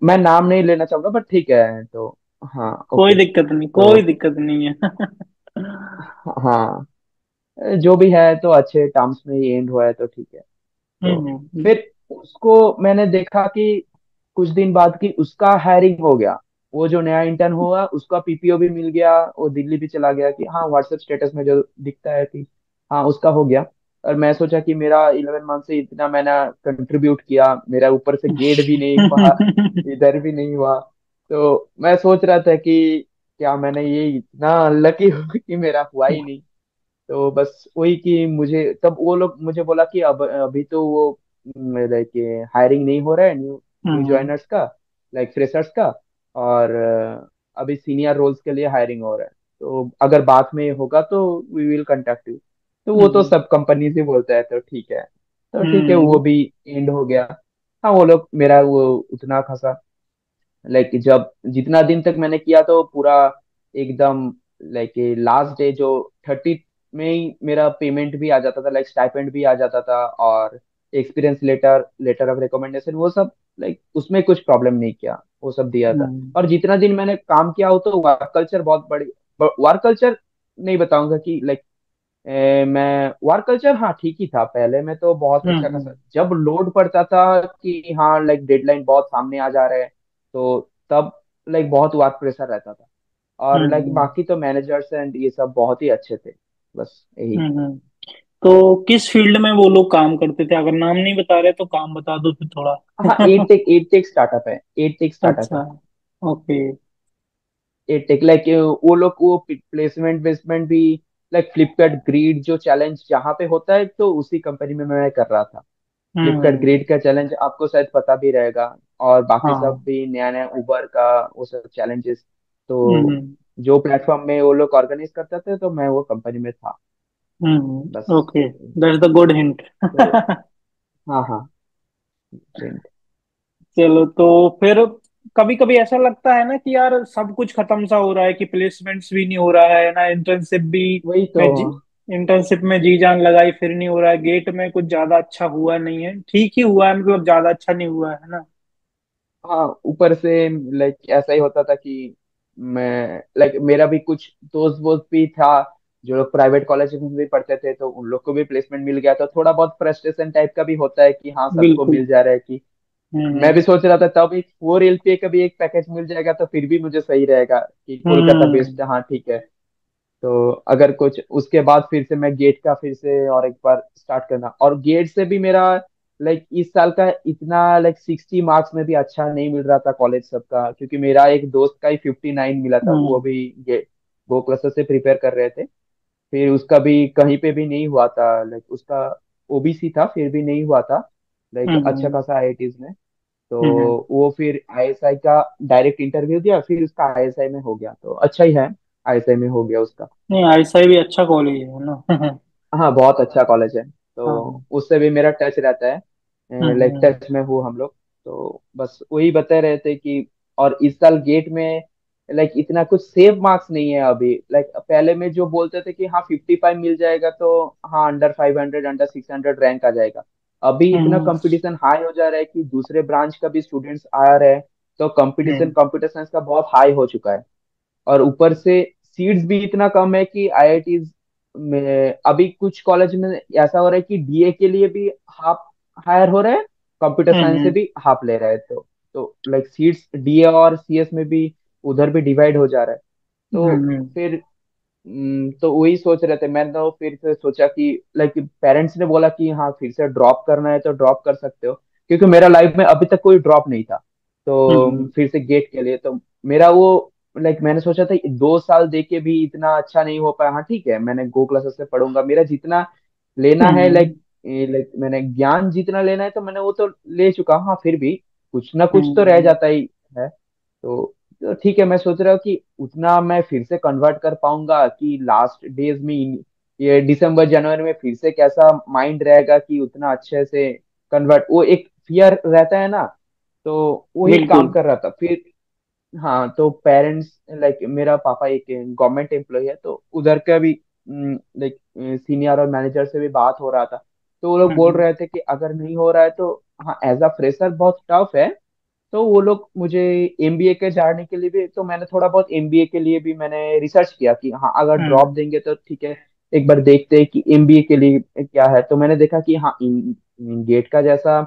मैं नाम नहीं लेना चाहूंगा बट ठीक है। तो हाँ कोई ओके। दिक्कत नहीं, तो कोई दिक्कत नहीं है। हाँ, जो भी है तो अच्छे टर्म्स में ही एंड हुआ है तो ठीक है। तो हम्म फिर उसको मैंने देखा कि कुछ दिन बाद कि उसका हायरिंग हो गया। वो जो नया इंटर्न हुआ उसका पीपीओ भी मिल गया, वो दिल्ली भी चला गया, कि हाँ व्हाट्सएप स्टेटस में जो दिखता है कि हाँ उसका हो गया। और मैं सोचा कि मेरा 11 मंथ से इतना मैंने कंट्रीब्यूट किया, मेरा ऊपर से गेट भी नहीं हुआ, इधर भी नहीं हुआ। तो मैं सोच रहा था कि क्या मैंने ये इतना लकी हूँ कि मेरा हुआ ही नहीं। तो बस वही कि मुझे तब वो लोग मुझे बोला कि अब अभी तो वो लाइक हायरिंग नहीं हो रहा है न्यू न्यू हम्म ज्वाइनर्स का, लाइक फ्रेशर्स का। और अभी सीनियर रोल्स के लिए हायरिंग हो रहा है, तो अगर बाद में होगा तो वी विल कांटेक्ट यू। तो वो तो हम्म सब कंपनीज ही बोलता है, तो ठीक है। तो ठीक है, वो हम्म भी एंड हो गया। हाँ वो लोग मेरा वो उतना खासा लाइक जब जितना दिन तक मैंने किया तो पूरा एकदम लाइक लास्ट डे जो 30 में ही मेरा पेमेंट भी आ जाता था, लाइक स्टाइपेंड भी आ जाता था, और experience letter, letter of recommendation, वो सब लाइक उसमें कुछ प्रॉब्लम नहीं किया, वो सब दिया था। हम्म और जितना दिन मैंने काम किया हो तो वर्क कल्चर बहुत बड़ी, वर्क कल्चर नहीं बताऊंगा कि लाइक मैं वर्क कल्चर हाँ ठीक ही था पहले में, तो बहुत अच्छा हम्म खासा जब लोड पड़ता था कि हाँ लाइक डेडलाइन बहुत सामने आ जा रहे हैं, तो तब लाइक बहुत वर्क प्रेशर रहता था। और लाइक हम्म बाकी तो मैनेजर्स एंड ये सब बहुत ही अच्छे थे, बस यही। हम्म। तो किस फील्ड में वो लोग काम करते थे? अगर नाम नहीं बता रहे तो काम बता दो फिर थोड़ा। हाँ एड टेक स्टार्टअप है, एड टेक स्टार्टअप अच्छा, है। ओके। एटेक लाइक वो लोग वो प्लेसमेंट वेस्टमेंट भी लाइक फ्लिपकार्ट ग्रीड जो चैलेंज जहाँ पे होता है, तो उसी कंपनी में मैं कर रहा था। फ्लिपकार्ट हम्म ग्रेड का चैलेंज आपको शायद पता भी रहेगा, और बाकी सब हाँ। भी नया नया उबर का वो सब चैलेंजेस। तो हम्म जो प्लेटफॉर्म में वो लोग ऑर्गेनाइज करते थे तो मैं वो कंपनी में था, बस। Okay, that's the good hint. तो हाँ हाँ, print। चलो, तो फिर कभी कभी ऐसा लगता है ना कि यार सब कुछ खत्म सा हो रहा है, कि प्लेसमेंट्स भी नहीं हो रहा है ना, इंटर्नशिप भी वही तो। मैं जी इंटर्नशिप में जी जान लगाई फिर नहीं हो रहा है, गेट में कुछ ज्यादा अच्छा हुआ नहीं है, ठीक ही हुआ है, मतलब ज्यादा अच्छा नहीं हुआ है ना। हाँ ऊपर से लाइक ऐसा ही होता था कि मैं लाइक मेरा भी कुछ दोस्त वोस्त भी था जो लोग प्राइवेट कॉलेज में भी पढ़ते थे, तो उन लोग को भी प्लेसमेंट मिल गया, तो थोड़ा बहुत फ्रस्ट्रेशन टाइप का भी होता है कि हाँ सबको बिल्कुल। मिल जा रहा है कि मैं हम्म भी सोच रहा था तब एक 4 LPA का भी एक पैकेज मिल जाएगा तो फिर भी मुझे सही रहेगा कि कोलकाता बेस्ड हम्म है, हाँ ठीक है। तो अगर कुछ उसके बाद फिर से मैं गेट का फिर से और एक बार स्टार्ट करना, और गेट से भी मेरा लाइक इस साल का इतना लाइक 60 मार्क्स में भी अच्छा नहीं मिल रहा था कॉलेज सबका, क्योंकि मेरा एक दोस्त का ही 59 मिला था, वो हम्म भी गेट वो क्लासेस से प्रिपेयर कर रहे थे। फिर उसका भी कहीं पे भी नहीं हुआ था, लाइक उसका ओबीसी था फिर भी नहीं हुआ था लाइक अच्छा हम्म खासा आईआईटीज में। तो हम्म। वो फिर आईएसआई का डायरेक्ट इंटरव्यू दिया, फिर उसका आईएसआई में हो गया, तो अच्छा ही है, आईएसआई में हो गया उसका। नहीं, आईएसआई भी अच्छा कॉलेज है ना। हाँ बहुत अच्छा कॉलेज है। तो हाँ। उससे भी मेरा टच रहता है, लाइक हम्म। टच में हूँ हम लोग। तो बस वही बता रहे थे कि और इस साल गेट में लाइक इतना कुछ सेव मार्क्स नहीं है अभी। लाइक पहले में जो बोलते थे कि हाँ 55 मिल जाएगा तो हाँ अंडर 500 अंडर 600 रैंक आ जाएगा। अभी इतना हम्म। कंपटीशन हाई हो जा रहा है कि दूसरे ब्रांच का भी स्टूडेंट्स आ रहे हैं। तो कंपटीशन हम्म। कंप्यूटर साइंस का बहुत हाई हो चुका है। और ऊपर से सीट्स भी इतना कम है कि आईआईटीज में अभी कुछ कॉलेज में ऐसा हो रहा है कि डीए के लिए भी हाफ हायर हो रहे हैं, कंप्यूटर साइंस से हम्म। भी हाफ ले रहे हैं। तो लाइक सीट्स डीए और सीएस में भी उधर भी डिवाइड हो जा रहा है। तो हम्म। फिर तो वही सोच रहे थे। मैंने तो फिर से सोचा कि लाइक पेरेंट्स ने बोला कि हाँ फिर से ड्रॉप करना है तो ड्रॉप कर सकते हो, क्योंकि मेरा लाइफ में अभी तक कोई ड्रॉप नहीं था। तो हम्म। फिर से गेट के लिए तो मेरा वो लाइक मैंने सोचा था 2 साल दे के भी इतना अच्छा नहीं हो पाया। हाँ ठीक है, मैंने गो क्लासेस से पढ़ूंगा, मेरा जितना लेना है हम्म। लाइक मैंने ज्ञान जितना लेना है तो मैंने वो तो ले चुका हूँ। हाँ फिर भी कुछ ना कुछ तो रह हम्म। जाता ही है। तो ठीक है, मैं सोच रहा हूँ कि उतना मैं फिर से कन्वर्ट कर पाऊंगा कि लास्ट डेज में ये दिसंबर जनवरी में फिर से कैसा माइंड रहेगा कि उतना अच्छे से कन्वर्ट, वो एक फियर रहता है ना। तो वही काम बिल्कुल। कर रहा था फिर। हाँ तो पेरेंट्स लाइक मेरा पापा एक गवर्नमेंट एम्प्लॉय है, तो उधर का भी लाइक सीनियर और मैनेजर से भी बात हो रहा था। तो वो लोग बोल हम्म। रहे थे कि अगर नहीं हो रहा है तो हाँ एज अ फ्रेशर बहुत टफ है। तो वो लोग मुझे एमबीए के जाने के लिए भी, तो मैंने थोड़ा बहुत एमबीए के लिए भी मैंने रिसर्च किया कि हाँ अगर ड्रॉप हम्म। देंगे तो ठीक है, एक बार देखते हैं कि एमबीए के लिए क्या है। तो मैंने देखा कि हाँ गेट का जैसा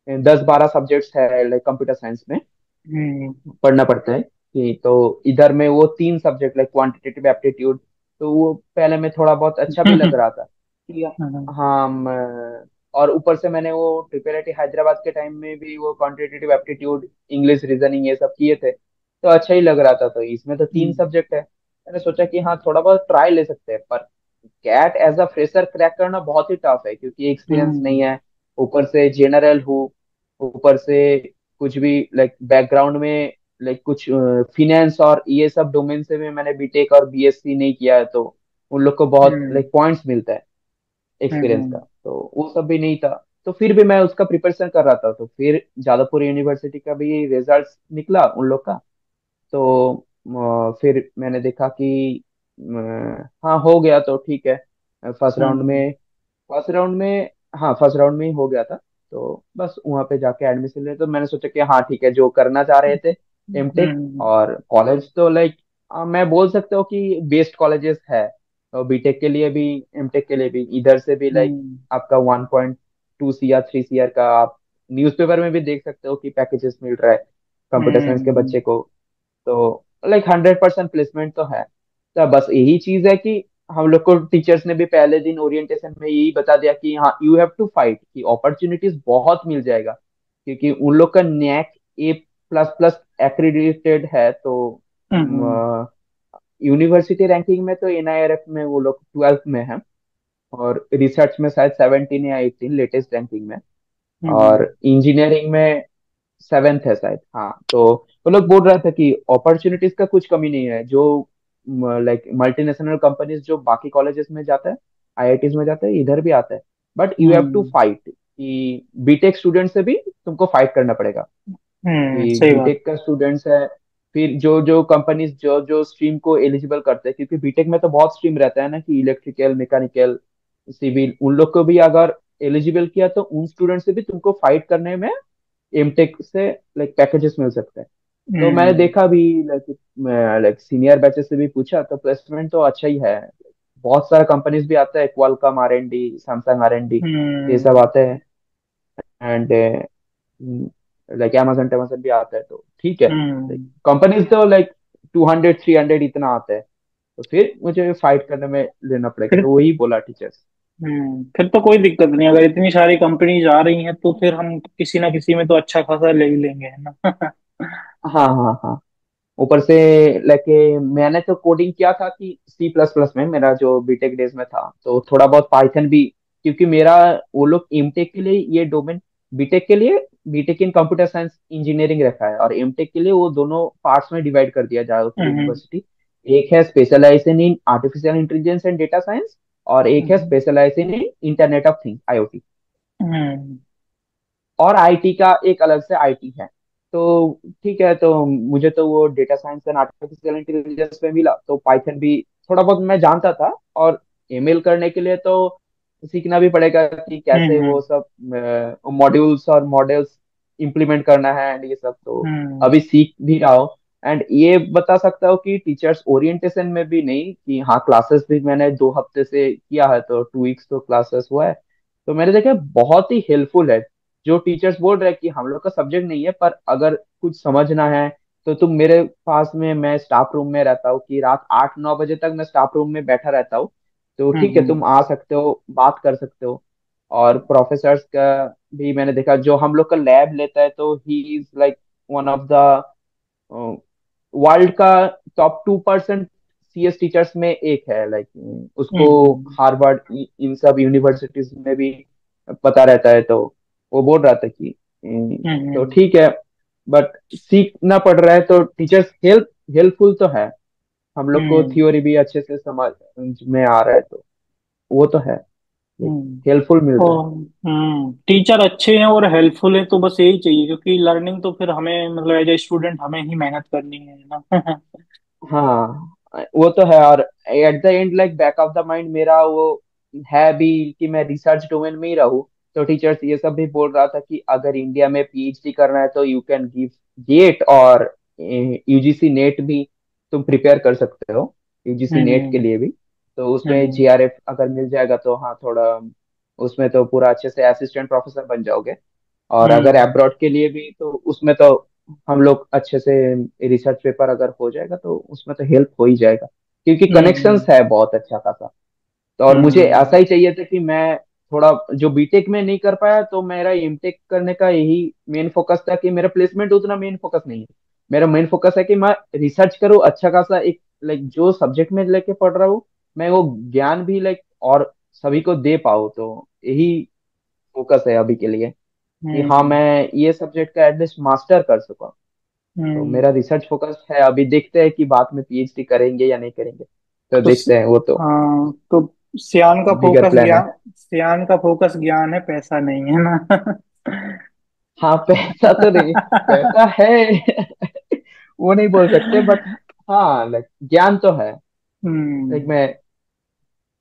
10-12 सब्जेक्ट्स है लाइक कंप्यूटर साइंस में हम्म। पढ़ना पड़ता है कि तो इधर में वो 3 सब्जेक्ट लाइक क्वांटिटेटिव एप्टीट्यूड। तो वो पहले में थोड़ा बहुत अच्छा भी लग रहा था कि हम्म। हाँ और ऊपर से मैंने वो ट्रिपल आईटी हैदराबाद के टाइम में भी वो क्वांटिटेटिव एप्टीट्यूड इंग्लिश रीजनिंग ये सब किए थे, तो अच्छा ही लग रहा था। तो इसमें तो 3 सब्जेक्ट है, मैंने सोचा कि हाँ थोड़ा बहुत ट्राई ले सकते हैं। पर CAT as a fresher crack करना बहुत ही टफ है क्योंकि एक्सपीरियंस नहीं हम्म। है। ऊपर से जनरल हूँ, ऊपर से कुछ भी लाइक बैकग्राउंड में लाइक कुछ फिनेंस और ये सब डोमेन से भी मैंने बीटेक और बीएससी नहीं किया है। तो उन लोग को बहुत हम्म। लाइक पॉइंट्स मिलता है एक्सपीरियंस का, हम्म। तो वो सब भी नहीं था। तो फिर भी मैं उसका प्रिपरेशन कर रहा था। तो फिर जादवपुर यूनिवर्सिटी का भी रिजल्ट निकला उन लोग का। तो फिर मैंने देखा कि हाँ हो गया तो ठीक है। फर्स्ट राउंड हम्म। में फर्स्ट राउंड में हाँ फर्स्ट राउंड में ही हो गया था। तो बस वहाँ पे जाके एडमिशन ले, तो मैंने सोचा कि हाँ ठीक है जो करना चाह रहे थे एमटेक। हम्म। और कॉलेज तो लाइक मैं बोल सकता हूँ कि बेस्ट कॉलेजेस है। तो बीटेक के लिए भी एमटेक के लिए भी इधर से भी लाइक हम्म। आपका 1.2 CR 3 CR का आप न्यूज़पेपर में भी देख सकते हो कि पैकेजेस मिल रहा है कंप्यूटर साइंस के हम्म। बच्चे को। तो लाइक 100% प्लेसमेंट तो है। तो बस यही चीज है कि हम लोग को टीचर्स ने भी पहले दिन ओरिएंटेशन में यही बता दिया कि हाँ यू हैव टू फाइट, कि अपॉर्चुनिटीज बहुत मिल जाएगा क्योंकि उन लोग का नैक A++ एक्रीडिटेड है। तो हम्म। यूनिवर्सिटी रैंकिंग में तो एनआईआरएफ में वो लोग 12th में है, और रिसर्च में शायद 17 या 18 लेटेस्ट रैंकिंग में, और हम्म। इंजीनियरिंग में 7th है शायद। हाँ तो वो लोग बोल रहा था कि अपॉर्चुनिटीज का कुछ कमी नहीं है। जो लाइक मल्टीनेशनल कंपनीज जो बाकी कॉलेजेस में जाता है, आईआईटीज में जाता है, इधर भी आता है। But you have to hmm. Fight, कि बीटेक स्टूडेंट से भी तुमको फाइट करना पड़ेगा। कि सही बात। बीटेक का स्टूडेंट्स है, फिर जो जो कंपनीज जो जो स्ट्रीम को एलिजिबल करते हैं, क्योंकि बीटेक में तो बहुत स्ट्रीम रहता है ना कि इलेक्ट्रिकल मैकेनिकल सिविल, उन लोग को भी अगर एलिजिबल किया तो उन स्टूडेंट से भी तुमको फाइट करने में एमटेक से लाइक पैकेजेस मिल सकते हैं। तो मैंने हम्म। देखा भी लाइक सीनियर बैचेस से भी पूछा तो प्लेसमेंट तो अच्छा ही है। बहुत सारे कंपनीज भी आता है, क्वालकॉम R&D, सैमसंग R&D, ये सब हम्म। आते हैं। एंड लाइक amazon टेमाजन भी आता है। तो ठीक है, लाइक हम्म। कंपनीज तो लाइक 200-300 इतना आता है। तो फिर मुझे फाइट करने में लेना पड़ेगा, फिर तो वही बोला टीचर्स। फिर तो कोई दिक्कत नहीं, अगर इतनी सारी कंपनीज आ रही हैं तो फिर हम किसी ना किसी में तो अच्छा खासा ले ही लेंगे, है ना। हाँ हाँ हाँ। ऊपर से लेके मैंने तो कोडिंग किया था कि C++ में, मेरा जो बीटेक डेज में था, तो थोड़ा बहुत पाइथन भी। क्योंकि मेरा वो लोग एमटेक के लिए ये डोमेन, बीटेक के लिए BTech in computer science engineering रखा है, और एमटेक के लिए वो दोनों पार्ट्स में डिवाइड कर दिया जादवपुर हम्म। यूनिवर्सिटी। एक है specialization in artificial intelligence and data science, और एक है hmm. Specialization in Internet of things, IoT. Hmm. और आईटी का एक अलग से आईटी है। तो ठीक है, तो मुझे तो वो data science and artificial intelligence में मिला, तो पाइथन भी थोड़ा बहुत मैं जानता था। और ईमेल करने के लिए तो सीखना भी पड़ेगा कि कैसे हम्म। वो सब मॉड्यूल्स और मॉडल्स इंप्लीमेंट करना है एंड ये सब, तो हम्म। अभी सीख भी रहा हूँ। एंड ये बता सकता हूँ कि टीचर्स ओरिएंटेशन में भी नहीं, कि हाँ क्लासेस भी मैंने 2 हफ्ते से किया है, तो 2 वीक्स तो क्लासेस हुआ है। तो मैंने देखा बहुत ही हेल्पफुल है। जो टीचर्स बोल रहे हैं कि हम लोग का सब्जेक्ट नहीं है, पर अगर कुछ समझना है तो तुम मेरे पास में, मैं स्टाफ रूम में रहता हूँ कि रात 8-9 बजे तक मैं स्टाफ रूम में बैठा रहता हूँ। तो ठीक है, हम्म। तुम आ सकते हो, बात कर सकते हो। और प्रोफेसर्स का भी मैंने देखा, जो हम लोग का लैब लेता है, तो he is like one of the world का टॉप 2% सीएस टीचर्स में एक है, लाइक उसको हम्म। हार्वर्ड इन सब यूनिवर्सिटीज में भी पता रहता है। तो वो बोल रहा था कि तो हम्म। ठीक है, बट सीखना पड़ रहा है, तो टीचर्स हेल्पफुल तो है। हम लोग को हम्म। थ्योरी भी अच्छे से समझ में आ रहा है, तो वो तो है, हम्म। हेल्पफुल मिल रहा है। और टीचर अच्छे हैं और हेल्पफुल है तो बस यही चाहिए, क्योंकि लर्निंग तो फिर हमें मतलब एज ए स्टूडेंट हमें ही मेहनत करनी है ना। हाँ, वो तो है। और at the end, like back of the mind मेरा वो है भी कि मैं रिसर्च डोमेन में ही रहूँ। तो टीचर्स ये सब भी बोल रहा था कि अगर इंडिया में पीएचडी करना है तो यू कैन गिव गेट, और यूजीसी नेट भी तुम प्रिपेयर कर सकते हो, यूजीसी नेट के हम्म। लिए भी। तो उसमें हम्म। जीआरएफ अगर मिल जाएगा तो हाँ, थोड़ा उसमें तो पूरा अच्छे से असिस्टेंट प्रोफेसर बन जाओगे। और अगर हम्म। अब्रॉड के लिए भी, तो उसमें तो हम लोग अच्छे से रिसर्च पेपर अगर हो जाएगा तो उसमें तो हेल्प हो ही जाएगा, क्योंकि कनेक्शंस हम्म। है बहुत अच्छा खासा। तो और मुझे हम्म। ऐसा ही चाहिए था कि मैं थोड़ा जो बीटेक में नहीं कर पाया, तो मेरा एमटेक करने का यही मेन फोकस था कि मेरा प्लेसमेंट उतना मेन फोकस नहीं है। मेरा मेन फोकस है कि मैं रिसर्च करूँ अच्छा खासा, एक लाइक जो सब्जेक्ट में लेके पढ़ रहा हूँ, मैं वो ज्ञान भी लाइक और सभी को दे पाऊँ। तो यही फोकस है अभी के लिए, कि हाँ हम्म। मैं ये सब्जेक्ट का एटलीस्ट मास्टर कर सकूं। तो हम्म। मेरा रिसर्च फोकस है। अभी देखते हैं कि बाद में पीएचडी करेंगे या नहीं करेंगे, तो तो देखते हैं वो तो। हाँ, तो सियान का बिगर फोकस प्लान है। ज्ञान, सियान का फोकस ज्ञान है, पैसा नहीं है ना। हाँ, पैसा तो नहीं, पैसा है। वो नहीं बोल सकते, बट हाँ लाइक ज्ञान तो है। लाइक हम्म। मैं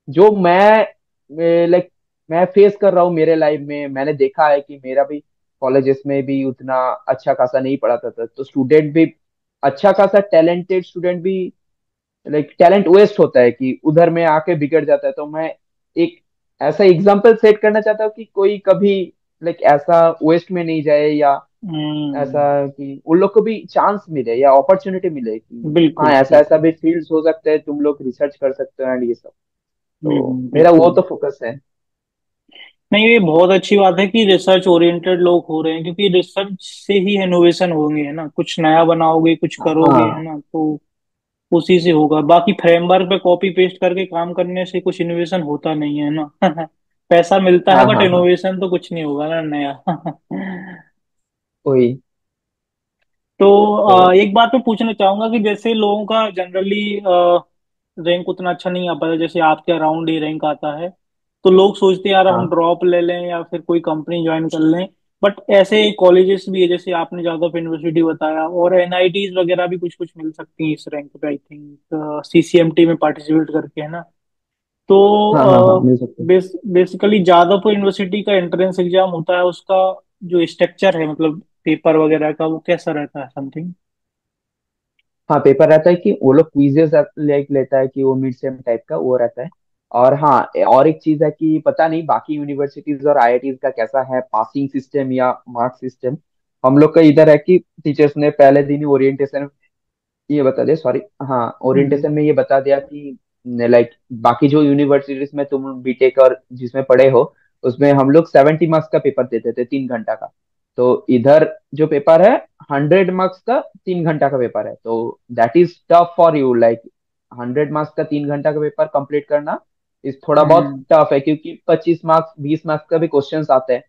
जो मैं लाइक मैं फेस कर रहा हूँ मेरे लाइफ में, मैंने देखा है कि मेरा भी कॉलेजेस में भी उतना अच्छा खासा नहीं पढ़ाता था, तो स्टूडेंट भी अच्छा खासा टैलेंटेड स्टूडेंट भी लाइक टैलेंट वेस्ट होता है कि उधर में आके बिगड़ जाता है। तो मैं एक ऐसा एग्जाम्पल सेट करना चाहता हूँ कि कोई कभी लाइक ऐसा वेस्ट में नहीं जाए, या ऐसा हम्म। कि उन लोग को भी चांस मिले या अपॉर्चुनिटी मिले कि हाँ, बिल्कुल ऐसा ऐसा बिल्कुल। भी फील्ड्स हो सकते हैं, तुम लोग रिसर्च कर सकते हो एंड ये सब। तो मेरा वो बिल्कुल। तो फोकस है। नहीं, ये बहुत अच्छी बात है कि रिसर्च ओरिएंटेड लोग हो रहे हैं, क्योंकि रिसर्च से ही इनोवेशन होंगे, है ना, कुछ नया बनाओगे कुछ करोगे, है हाँ, ना, तो उसी से होगा। बाकी फ्रेमवर्क पे कॉपी पेस्ट करके काम करने से कुछ इनोवेशन होता नहीं है ना। पैसा मिलता है हाँ, बट हाँ, हाँ, इनोवेशन तो कुछ नहीं होगा ना नया। वही तो तो। एक बात मैं पूछना चाहूंगा कि जैसे लोगों का जनरली रैंक उतना अच्छा नहीं आ पाता, जैसे आपके अराउंड ही रैंक आता है, तो लोग सोचते हैं यार हम हाँ, ड्रॉप ले लें या फिर कोई कंपनी ज्वाइन कर लें। बट ऐसे कॉलेजेस भी है, जैसे आपने जादव यूनिवर्सिटी बताया, और एनआईटीज वगैरह भी कुछ कुछ मिल सकती हैं इस रैंक पे, आई थिंक सीसीएमटी में पार्टिसिपेट करके, है ना। हाँ, हाँ, हाँ, तो मिल सकते हैं। बेसिकली जादवपुर यूनिवर्सिटी का एंट्रेंस एग्जाम होता है, उसका जो स्ट्रक्चर है मतलब पेपर वगैरह का, वो कैसा रहता है समथिंग। हाँ, पेपर रहता है कि वो लोग क्विजेस लेता है, कि वो मिड सेम टाइप का वो रहता है। और हाँ, और एक चीज है कि पता नहीं बाकी यूनिवर्सिटीज और आईआईटीज का कैसा है पासिंग सिस्टम या मार्क्स सिस्टम। हम लोग का इधर है कि टीचर्स ने पहले दिन ही ओरिएंटेशन ये बता दिया, सॉरी, हाँ हम्म। ओरिएंटेशन में ये बता दिया कि लाइक बाकी जो यूनिवर्सिटीज में तुम बीटेक और जिसमें पढ़े हो, उसमें हम लोग 70 मार्क्स का पेपर देते थे 3 घंटा का। तो इधर जो पेपर है 100 मार्क्स का 3 घंटा का पेपर है, तो that is tough for you, like 100 marks का 3 घंटा का पेपर कंप्लीट करना इस थोड़ा बहुत हम्म। टफ है, क्योंकि 25 मार्क्स 20 मार्क्स का भी क्वेश्चंस आते हैं।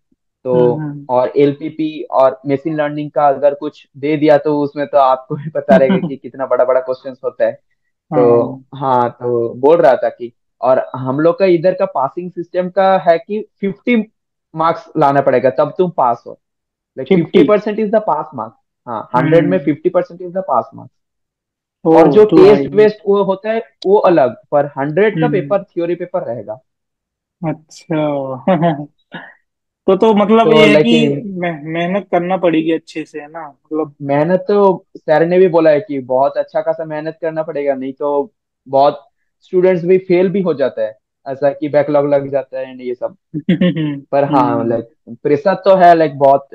तो हम्म। और एलपीपी और मशीन लर्निंग का अगर कुछ दे दिया, तो उसमें तो आपको भी पता रहेगा कि कितना बड़ा बड़ा क्वेश्चंस होता है। तो हाँ। हाँ, तो बोल रहा था कि और हम लोग का इधर का पासिंग सिस्टम का है कि 50 मार्क्स लाना पड़ेगा तब तुम पास हो। Like 50? 50% is the pass marks. हाँ, 100 में हम्म। 50% इज द पास मार्क्स। ओ, और जो तो टेस्ट भाई। वेस्ट वो होता है वो अलग, पर 100 का हम्म। पेपर थ्योरी पेपर रहेगा। अच्छा। तो मतलब तो ये है कि लाइक मेहनत करना पड़ेगी अच्छे से, है ना, मतलब। मेहनत तो सर ने भी बोला है कि बहुत अच्छा खासा मेहनत करना पड़ेगा, नहीं तो बहुत स्टूडेंट्स भी फेल भी हो जाता है, ऐसा कि बैकलॉग लग जाता है ये सब। पर हाँ, हम्म। लाइक प्रेशर तो है, लाइक बहुत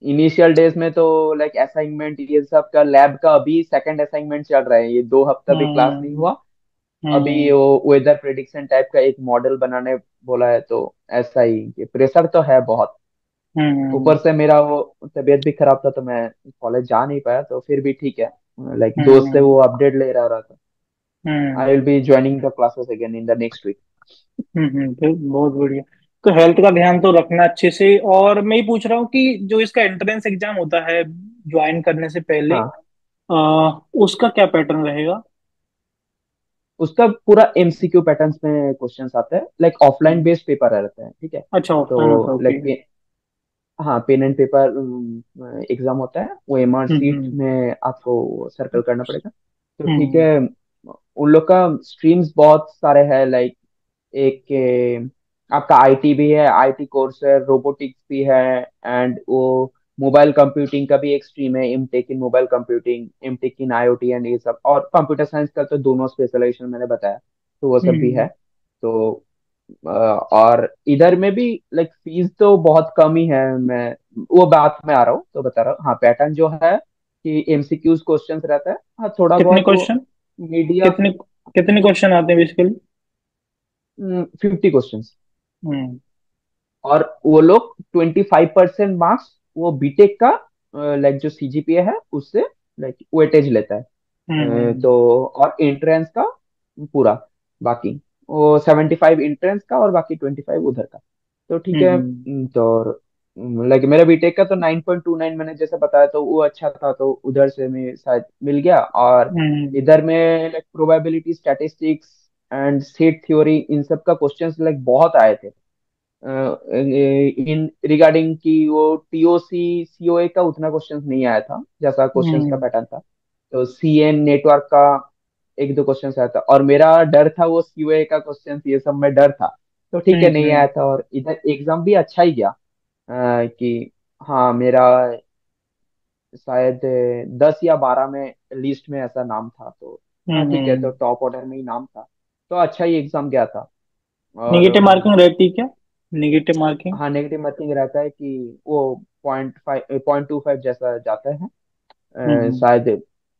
इनिशियल डेज में तो लाइक असाइनमेंट ये सब का, लैब का अभी सेकंड असाइनमेंट चल रहा है, ये 2 हफ्ता भी क्लास नहीं हम्म। हुआ। अभी हम्म। वो वेदर प्रिडिक्शन टाइप का एक मॉडल बनाने बोला है, तो ऐसा ही कि प्रेशर तो है बहुत। हम्म। ऊपर से मेरा वो तबीयत भी खराब था, तो मैं कॉलेज जा नहीं पाया, तो फिर भी ठीक है। लाइक दोस्त से हम्म। वो अपडेट ले रहा था। Hmm. I will be joining the classes again in the next week. फिर बहुत बढ़िया। तो हेल्थ का ध्यान तो रखना अच्छे से। और मैं ही पूछ रहा हूँ कि जो इसका एंट्रेंस एग्जाम होता है ज्वाइन करने से पहले, हाँ, उसका क्या पैटर्न रहेगा? उसका पूरा एमसीक्यू पैटर्न्स में क्वेश्चंस आते हैं, लाइक ऑफलाइन हम्म। बेस्ड पेपर रहता है, ठीक है। अच्छा, ऑफलाइन होता है, तो ओके। लाइक हाँ, पेन एंड पेपर एग्जाम होता है, वो एमआर सीट हम्म। में आपको सर्कल करना पड़ेगा। तो ठीक हम्म। है। उन लोग का स्ट्रीम्स बहुत सारे हैं, लाइक एक आपका आईटी भी है, आईटी कोर्स है, रोबोटिक्स भी है, एंड वो मोबाइल कंप्यूटिंग का भी एक स्ट्रीम है, MTech in mobile computing, MTech in IoT and ये सब, और कंप्यूटर साइंस का तो दोनों स्पेशलाइजेशन मैंने बताया, तो वो सब भी हम्म। है। तो और इधर में भी लाइक फीस तो बहुत कम ही है। मैं वो बात में आ रहा हूँ तो बता रहा हूँ, हाँ पैटर्न जो है कि एमसीक्यूज क्वेश्चंस रहता है, हाँ थोड़ा कितने बहुत वो क्वेश्चन? मीडियम। कितने कितने क्वेश्चन आते हैं बेसिकली? 50 क्वेश्चन। हम्म। और वो लोग 25% मार्क्स वो बीटेक का लाइक जो सीजीपीए है उससे लाइक वेटेज लेता है। हम्म। तो और एंट्रेंस का पूरा, बाकी वो 75 एंट्रेंस का और बाकी 25 उधर का। तो ठीक है। हम्म। तो लाइक मेरा बीटेक का तो 9.29 मैंने जैसे बताया, तो वो अच्छा था, तो उधर से मैं शायद मिल गया। और हम्म। इधर में like probability statistics and set theory इन सब का क्वेश्चंस लाइक बहुत आए थे इन रिगार्डिंग कि वो टीओसी सीओए का उतना क्वेश्चंस नहीं आया था जैसा क्वेश्चंस का हम्म। पैटर्न था। तो सीएन नेटवर्क का एक दो क्वेश्चंस आया था, और मेरा डर था वो सीओए का क्वेश्चंस ये सब में डर था। तो ठीक है, नहीं हम्म। आया था, और इधर एग्जाम भी अच्छा ही गया। कि हाँ, मेरा शायद 10 या 12 में लिस्ट में ऐसा नाम था, तो हाँ ठीक है, तो हम्म। टॉप ऑर्डर में ही नाम था। तो अच्छा ही एग्जाम गया था। और निगेटिव मार्किंग रहती है क्या? Negative marking? हाँ, नेगेटिव मार्किंग रहता है कि वो 0.25 जैसा जाता है। हम्म। शायद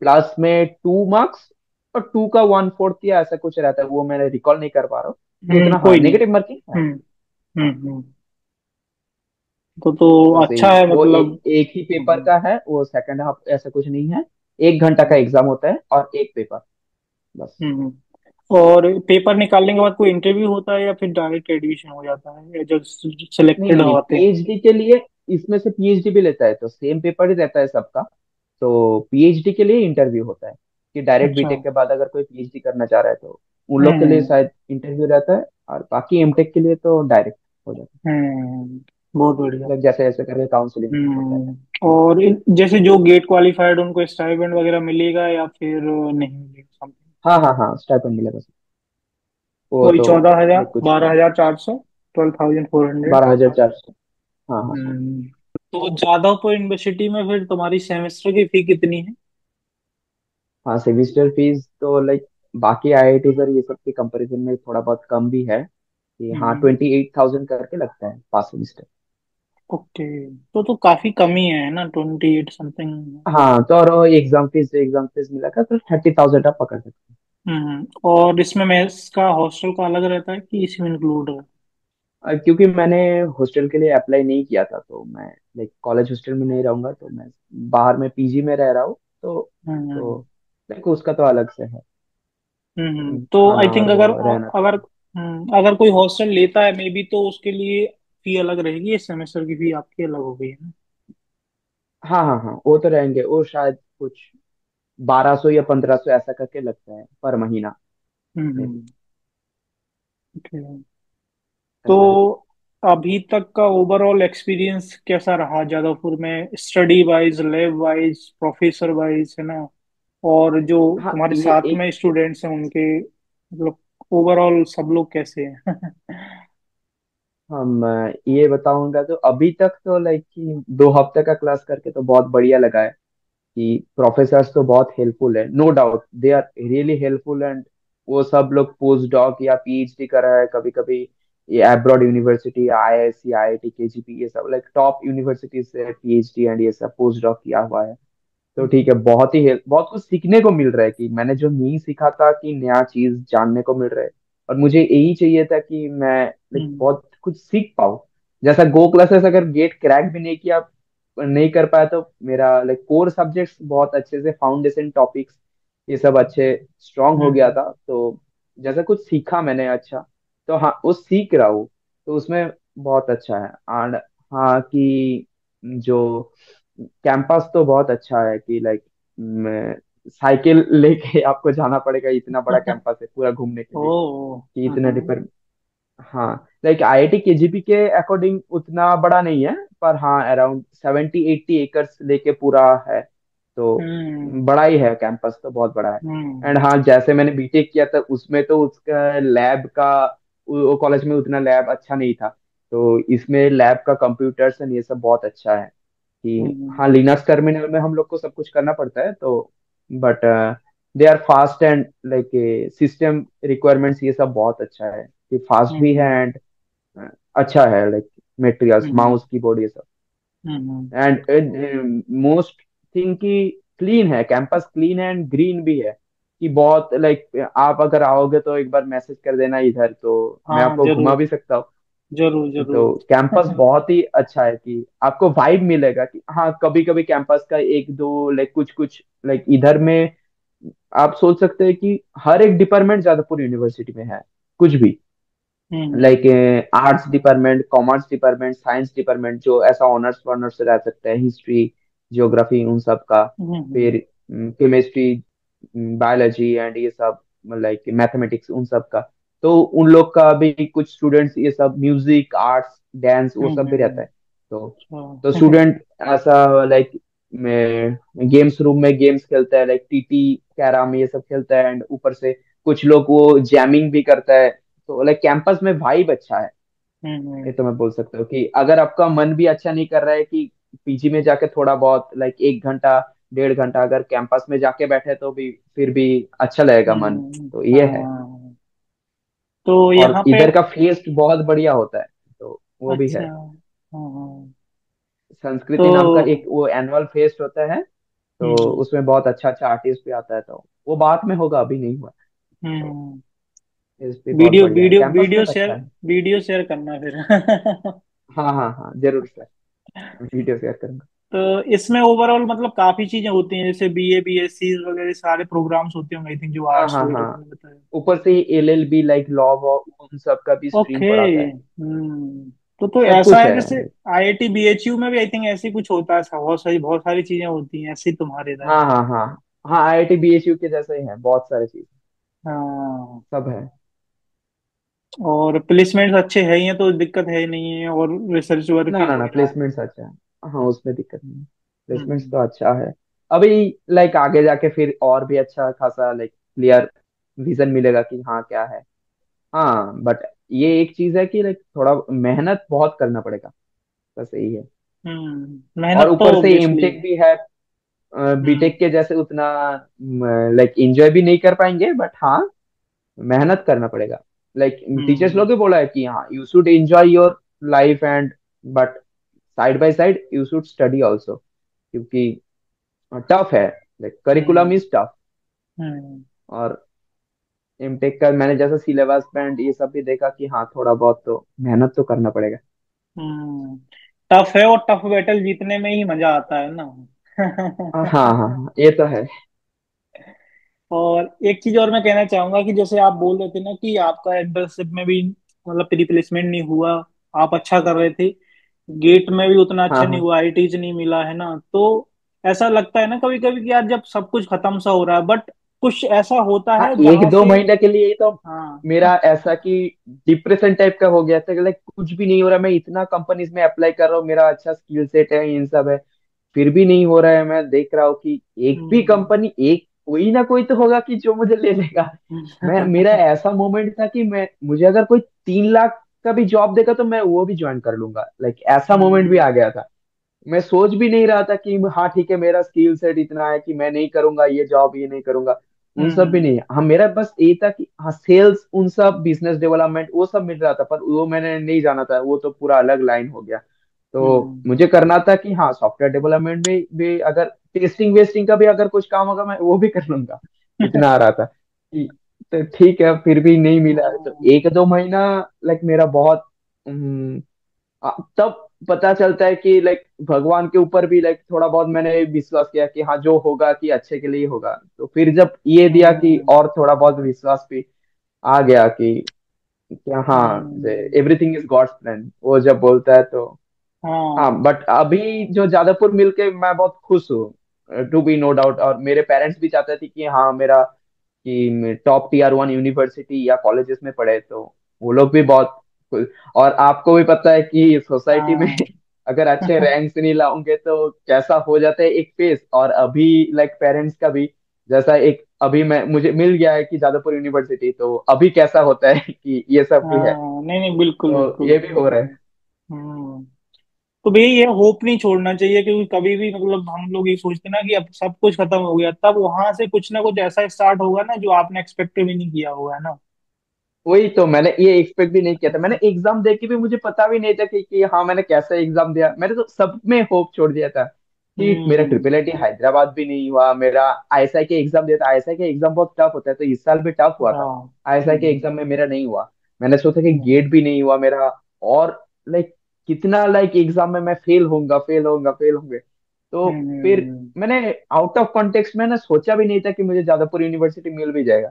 प्लस में 2 मार्क्स और 2 का 1/4 या ऐसा कुछ रहता है, वो मैंने रिकॉल नहीं कर पा रहा हूँ। तो उतना हाँ कोई नहीं। नेगेटिव मार्किंग है। हम्म। हाँ, हम्म। तो बस अच्छा यही है वो मतलब। एक ही पेपर हम्म। का है, वो सेकंड हाफ ऐसा कुछ नहीं है। 1 घंटा का हम्म। एग्जाम होता है और एक पेपर, बस। हम्म। और पेपर निकालने के बाद कोई इंटरव्यू होता है या फिर डायरेक्ट एडमिशन हो जाता है, या जो नहीं सिलेक्टेड नहीं नहीं, होते हैं? पीएचडी के लिए इसमें से पीएचडी भी लेता है, तो सेम पेपर ही रहता है सबका। तो पीएचडी के लिए इंटरव्यू होता है, कि डायरेक्ट अच्छा। बीटेक के बाद अगर कोई पीएचडी करना चाह रहा है तो उन लोग के लिए हम्म। शायद इंटरव्यू रहता है। और बाकी एमटेक के लिए तो डायरेक्ट हो जाता बहुत बढ़िया। है, जैसे जैसे करके काउंसलिंग होता है। और जैसे जो गेट क्वालिफाइड उनको स्टाइपेंड वगैरह मिलेगा या फिर नहीं मिलेगा, समथिंग? हाँ हाँ हाँ, स्टाइपेंड मिलेगा सर। वो वही तो 14,000, लाइक कुछ 12,400, 12,400। 12,400। हाँ हाँ हाँ। हम्म। तो जादवपुर यूनिवर्सिटी में फिर तुम्हारी सेमेस्टर की फी कितनी है? हाँ, सेमिस्टर फीस तो लाइक बाकी आईआईटी सर ये सब के कंपैरिजन में थोड़ा बहुत कम भी है, कि हाँ हम्म। 28,000 करके लगता है 5 सेमिस्टर। ओके। तो काफी कमी है ना, 28 समथिंग। हाँ, तो और एग्जाम फीस मिला कर तो 30,000 आप पकड़ सकते और इसमें मेस का हॉस्टल का अलग रहता है कि इसी में इंक्लूड है? हैं। क्योंकि मैंने हॉस्टल के लिए अप्लाई नहीं किया था, तो मैं लाइक कॉलेज हॉस्टल में नहीं रहूंगा, तो मैं बाहर में पीजी में रह रहा हूँ। तो हम्म। लाइक उसका तो अलग से है। तो आई खाना और थिंक वो अगर रहना तो। अगर अगर कोई हॉस्टल लेता है मे बी, तो उसके लिए फी अलग रहेगी, इस सेमेस्टर की फी आपकी अलग हो गई है ना? हाँ हाँ हाँ, वो तो रहेंगे, वो शायद कुछ 1200 या 1,500 ऐसा करके लगता है पर महीना। हम्म। okay। तो ऐसा है। अभी तक का ओवरऑल एक्सपीरियंस कैसा रहा जादवपुर में, study wise, lab wise, professor wise, है ना, और जो हाँ तुम्हारे ये साथ एक में स्टूडेंट्स हैं उनके, मतलब ओवरऑल सब लोग कैसे हैं? हम ये बताऊंगा तो अभी तक तो लाइक कि 2 हफ्ते का क्लास करके तो बहुत बढ़िया लगा है कि प्रोफेसर्स तो बहुत हेल्पफुल है, no doubt they are really helpful. And वो सब लोग पोस्ट डॉक या पीएचडी कर रहा है कभी कभी, ये abroad university, IISc, IIT, KGP, ये सब लाइक टॉप यूनिवर्सिटीज से पीएचडी एंड ये सब पोस्ट डॉक किया हुआ है। तो ठीक है, बहुत ही बहुत कुछ सीखने को मिल रहा है कि मैंने जो नहीं सीखा था कि नया चीज जानने को मिल रहा है। और मुझे यही चाहिए था कि मैं लाइक हम्म बहुत कुछ सीख पाऊँ। जैसा गो क्लासेस अगर गेट क्रैक भी नहीं किया, नहीं कर पाया, तो मेरा लाइक कोर सब्जेक्ट्स बहुत अच्छे से, फाउंडेशन टॉपिक्स ये सब अच्छे स्ट्रांग हो गया हम्म था। तो जैसा कुछ सीखा मैंने अच्छा, तो हाँ वो सीख रहा हूँ, तो उसमें बहुत अच्छा है। एंड हाँ कि जो कैंपस तो बहुत अच्छा है कि लाइक साइकिल लेके आपको जाना पड़ेगा, इतना बड़ा कैंपस है पूरा घूमने के ओ। लिए कि हाँ इतने हाँ। डिफर हाँ लाइक आईआईटी केजीपी के अकॉर्डिंग उतना बड़ा नहीं है, पर हाँ अराउंड 70-80 एकर्स लेके पूरा है। तो हम्म बड़ा ही है, कैंपस तो बहुत बड़ा है। हम्म एंड हाँ जैसे मैंने बीटेक किया था उसमें तो उसका लैब का, वो कॉलेज में उतना लैब अच्छा नहीं था। तो इसमें लैब का कंप्यूटर्स एंड ये सब बहुत अच्छा है कि हम्म हाँ लिनक्स टर्मिनल में हम लोग को सब कुछ करना पड़ता है। तो but they are fast and like system requirements ये सब बहुत अच्छा है कि फास्ट भी है हम्म एंड अच्छा है लाइक मटेरियल्स, हम्म माउस कीबोर्ड ये सब। हम्म एंड मोस्ट थिंग कि क्लीन है कैंपस, क्लीन है एंड ग्रीन भी है कि बहुत लाइक आप अगर आओगे तो एक बार मैसेज कर देना इधर, तो मैं हाँ आपको घुमा जरूर, भी सकता हूँ। जरूर तो जरूर। कैंपस बहुत ही अच्छा है कि आपको वाइब मिलेगा कि हाँ कभी कभी कैंपस का एक दो लाइक कुछ कुछ लाइक इधर में आप सोच सकते हैं कि हर एक डिपार्टमेंट जादवपुर यूनिवर्सिटी में है कुछ भी, hmm like arts department, commerce department, science department जो ऐसा ऑनर्स वॉनर्स से रह सकते हैं, हिस्ट्री, जियोग्राफी उन सब का, हम्म फिर केमिस्ट्री, बायोलॉजी एंड ये सब, लाइक मैथमेटिक्स उन सब का। तो उन लोग का भी कुछ स्टूडेंट्स ये सब म्यूजिक, आर्ट्स, डांस वो सब भी रहता हम्म। है। तो तो अच्छा। स्टूडेंट ऐसा लाइक गेम्स रूम में गेम्स खेलता है, लाइक टीटी, कैरम ये सब खेलता है। एंड ऊपर से कुछ लोग वो जैमिंग भी करता है। तो लाइक कैंपस में वाइब अच्छा है। ये हम्म तो मैं बोल सकता हूँ कि अगर आपका मन भी अच्छा नहीं कर रहा है कि पीजी में जाके थोड़ा बहुत लाइक 1 घंटा 1.5 घंटा अगर कैंपस में जाके बैठे तो भी फिर भी अच्छा लगेगा मन। तो ये है। हाँ। तो और यहाँ पे, इधर का फेस्ट बहुत बढ़िया होता है, तो वो भी अच्छा, है। हाँ। संस्कृति नाम का एक तो वो एनुअल फेस्ट होता है। तो हम्म उसमें बहुत अच्छा अच्छा आर्टिस्ट भी आता है, तो वो बाद में होगा, अभी नहीं हुआ। तो हम्म। इस भी बहुत वीडियो बढ़िया है, वीडियो कैंपस वीडियो लाइफ अच्छा शेयर, है। वीडियो शेयर करना फिर। हाँ हाँ हाँ जरूर सर, वीडियो शेयर करूंगा। तो इसमें ओवरऑल मतलब काफी चीजें होती हैं, जैसे बीए बीएससी वगैरह सारे प्रोग्राम्स होते होंगे आई थिंक, जो हाँ आर्ट्स हाँ वगैरह हाँ, तुमने बताया। ऊपर से एलएलबी लाइक लॉ वॉ उन सब का भी स्ट्रीम ओके। पढ़ाता है। तो सब ऐसा कुछ है है जैसे like, आईआईटी बीएचयू में भी आई थिंक ऐसे ही कुछ होता है, बहुत सारी चीजें होती हैं ऐसे ही तुम्हारे इधर। हाँ हाँ हाँ हाँ, आईआईटी बीएचयू के जैसे ही है, बहुत सारी चीज हाँ। सब है। और प्लेसमेंट्स अच्छे हैं ही हैं तो दिक्कत है ही नहीं है, और रिसर्च वर्क ना भी ना हो ना, ही रहा है। प्लेसमेंट्स अच्छा है, हाँ उसमें दिक्कत नहीं है। प्लेसमेंट्स हम्म तो अच्छा है अभी। लाइक आगे जाके फिर और भी अच्छा खासा लाइक क्लियर विजन मिलेगा कि हाँ क्या है। हाँ बट ये एक चीज है कि लाइक थोड़ा मेहनत बहुत करना पड़ेगा, बस यही है। और मेहनत तो ऊपर से ऑब्वियसली। एमटेक भी है, हम्म बीटेक के जैसे उतना लाइक एंजॉय भी नहीं कर पाएंगे, बट हाँ मेहनत करना पड़ेगा। लाइक टीचर्स हम्म लोग भी बोला है कि हाँ you should enjoy your life and but side by side you should study also, क्योंकि टफ है, like curriculum hmm is tough. Hmm और एमटेक का मैंने जैसा सिलेबस बैंड ये सब भी देखा कि हाँ थोड़ा बहुत तो मेहनत तो करना पड़ेगा। हम्म। टफ है, और टफ बैटल जीतने में ही मजा आता है ना। हाँ हाँ हाँ, ये तो है। और एक चीज और मैं कहना चाहूंगा कि जैसे आप बोल रहे थे ना कि आपका इंटर्नशिप में भी मतलब प्री प्लेसमेंट नहीं हुआ, आप अच्छा कर रहे थे, गेट में भी उतना हाँ अच्छा नहीं हाँ हुआ, आईटीज नहीं मिला, है ना, तो ऐसा लगता है ना कभी कभी कि यार जब सब कुछ खत्म सा हो रहा है, बट कुछ ऐसा होता हाँ है एक जहां दो से। महीने के लिए ही तो हाँ। मेरा ऐसा कि डिप्रेशन टाइप का हो गया था कि लाइक कुछ भी नहीं हो रहा, मैं इतना कंपनीज में अप्लाई कर रहा हूँ, मेरा अच्छा स्किल सेट है, इन सब है, फिर भी नहीं हो रहा है। मैं देख रहा हूँ कि एक भी हम्म। कंपनी, एक कोई ना कोई तो होगा कि जो मुझे ले लेगा। मेरा ऐसा मोमेंट था कि मैं मुझे अगर कोई 3 लाख का भी जॉब देगा तो मैं वो भी ज्वाइन कर लूंगा, लाइक ऐसा मोमेंट भी हम्म। आ गया था। मैं सोच भी नहीं रहा था कि हाँ ठीक है, मेरा स्किल सेट इतना है कि मैं नहीं करूंगा ये जॉब, ये नहीं करूंगा, उन सब भी हम्म। नहीं। हाँ मेरा बस ये था कि हाँ सेल्स, उन सब बिजनेस डेवलपमेंट वो सब मिल रहा था, पर वो मैंने नहीं जाना था, वो तो पूरा अलग लाइन हो गया। तो हम्म। मुझे करना था कि हाँ सॉफ्टवेयर डेवलपमेंट में भी अगर टेस्टिंग वेस्टिंग का भी अगर कुछ काम होगा मैं वो भी कर लूंगा, इतना आ रहा था तो ठीक है, फिर भी नहीं मिला। तो हाँ। 1-2 महीना लाइक मेरा बहुत तब पता चलता है कि लाइक भगवान के ऊपर भी लाइक थोड़ा बहुत मैंने विश्वास किया कि हाँ जो होगा कि अच्छे के लिए ही होगा। तो फिर जब ये दिया कि हम्म। और थोड़ा बहुत विश्वास भी आ गया कि क्या, हाँ हम्म। एवरीथिंग इज गॉड्स प्लान, वो जब बोलता है तो। हाँ हाँ। बट अभी जो जादवपुर मिलके मैं बहुत खुश हूँ, टू बी नो डाउट। और मेरे पेरेंट्स भी चाहते थे कि हाँ मेरा कि टॉप टीयर 1 यूनिवर्सिटी या कॉलेजेस में पढ़े, तो वो लोग भी बहुत खुश। और आपको भी पता है कि सोसाइटी में हाँ। अगर अच्छे रैंक से नहीं लाओगे तो कैसा हो जाता है एक फेस। और अभी लाइक पेरेंट्स का भी जैसा एक अभी मैं मुझे मिल गया है कि जादवपुर यूनिवर्सिटी, तो अभी कैसा होता है कि ये सब भी है, हाँ, नहीं नहीं, बिल्कुल तो बिल्कुल। ये भी हो रहा है। हम्म। तो भैया ये होप नहीं छोड़ना चाहिए, क्योंकि कभी भी मतलब हम लोग ये सोचते ना कि अब सब कुछ खत्म हो गया, तब वहां से कुछ ना कुछ ऐसा स्टार्ट होगा ना जो आपने एक्सपेक्ट भी नहीं किया होगा, है ना। वही तो, मैंने ये एक्सपेक्ट भी नहीं किया था। मैंने एग्जाम दे के भी मुझे पता भी नहीं था कि हाँ मैंने कैसा एग्जाम दिया। मैंने तो सब में होप छोड़ दिया था कि मेरा हम्म। ट्रिपल आईटी हैदराबाद भी नहीं हुआ, मेरा आईएसआई के एग्जाम दिया था। आईएसआई के एग्जाम बहुत टफ होता है, तो इस साल भी टफ हुआ था। हाँ। आईएसआई के हम्म। एग्जाम में मेरा नहीं हुआ। मैंने सोचा कि हम्म। गेट भी नहीं हुआ मेरा। और लाइक कितना लाइक एग्जाम में मैं फेल होऊंगा, फेल होऊंगा, फेल होंगे। तो फिर हम्म। मैंने आउट ऑफ कॉन्टेक्स्ट में ना सोचा भी नहीं था कि मुझे जादवपुर यूनिवर्सिटी मिल भी जाएगा।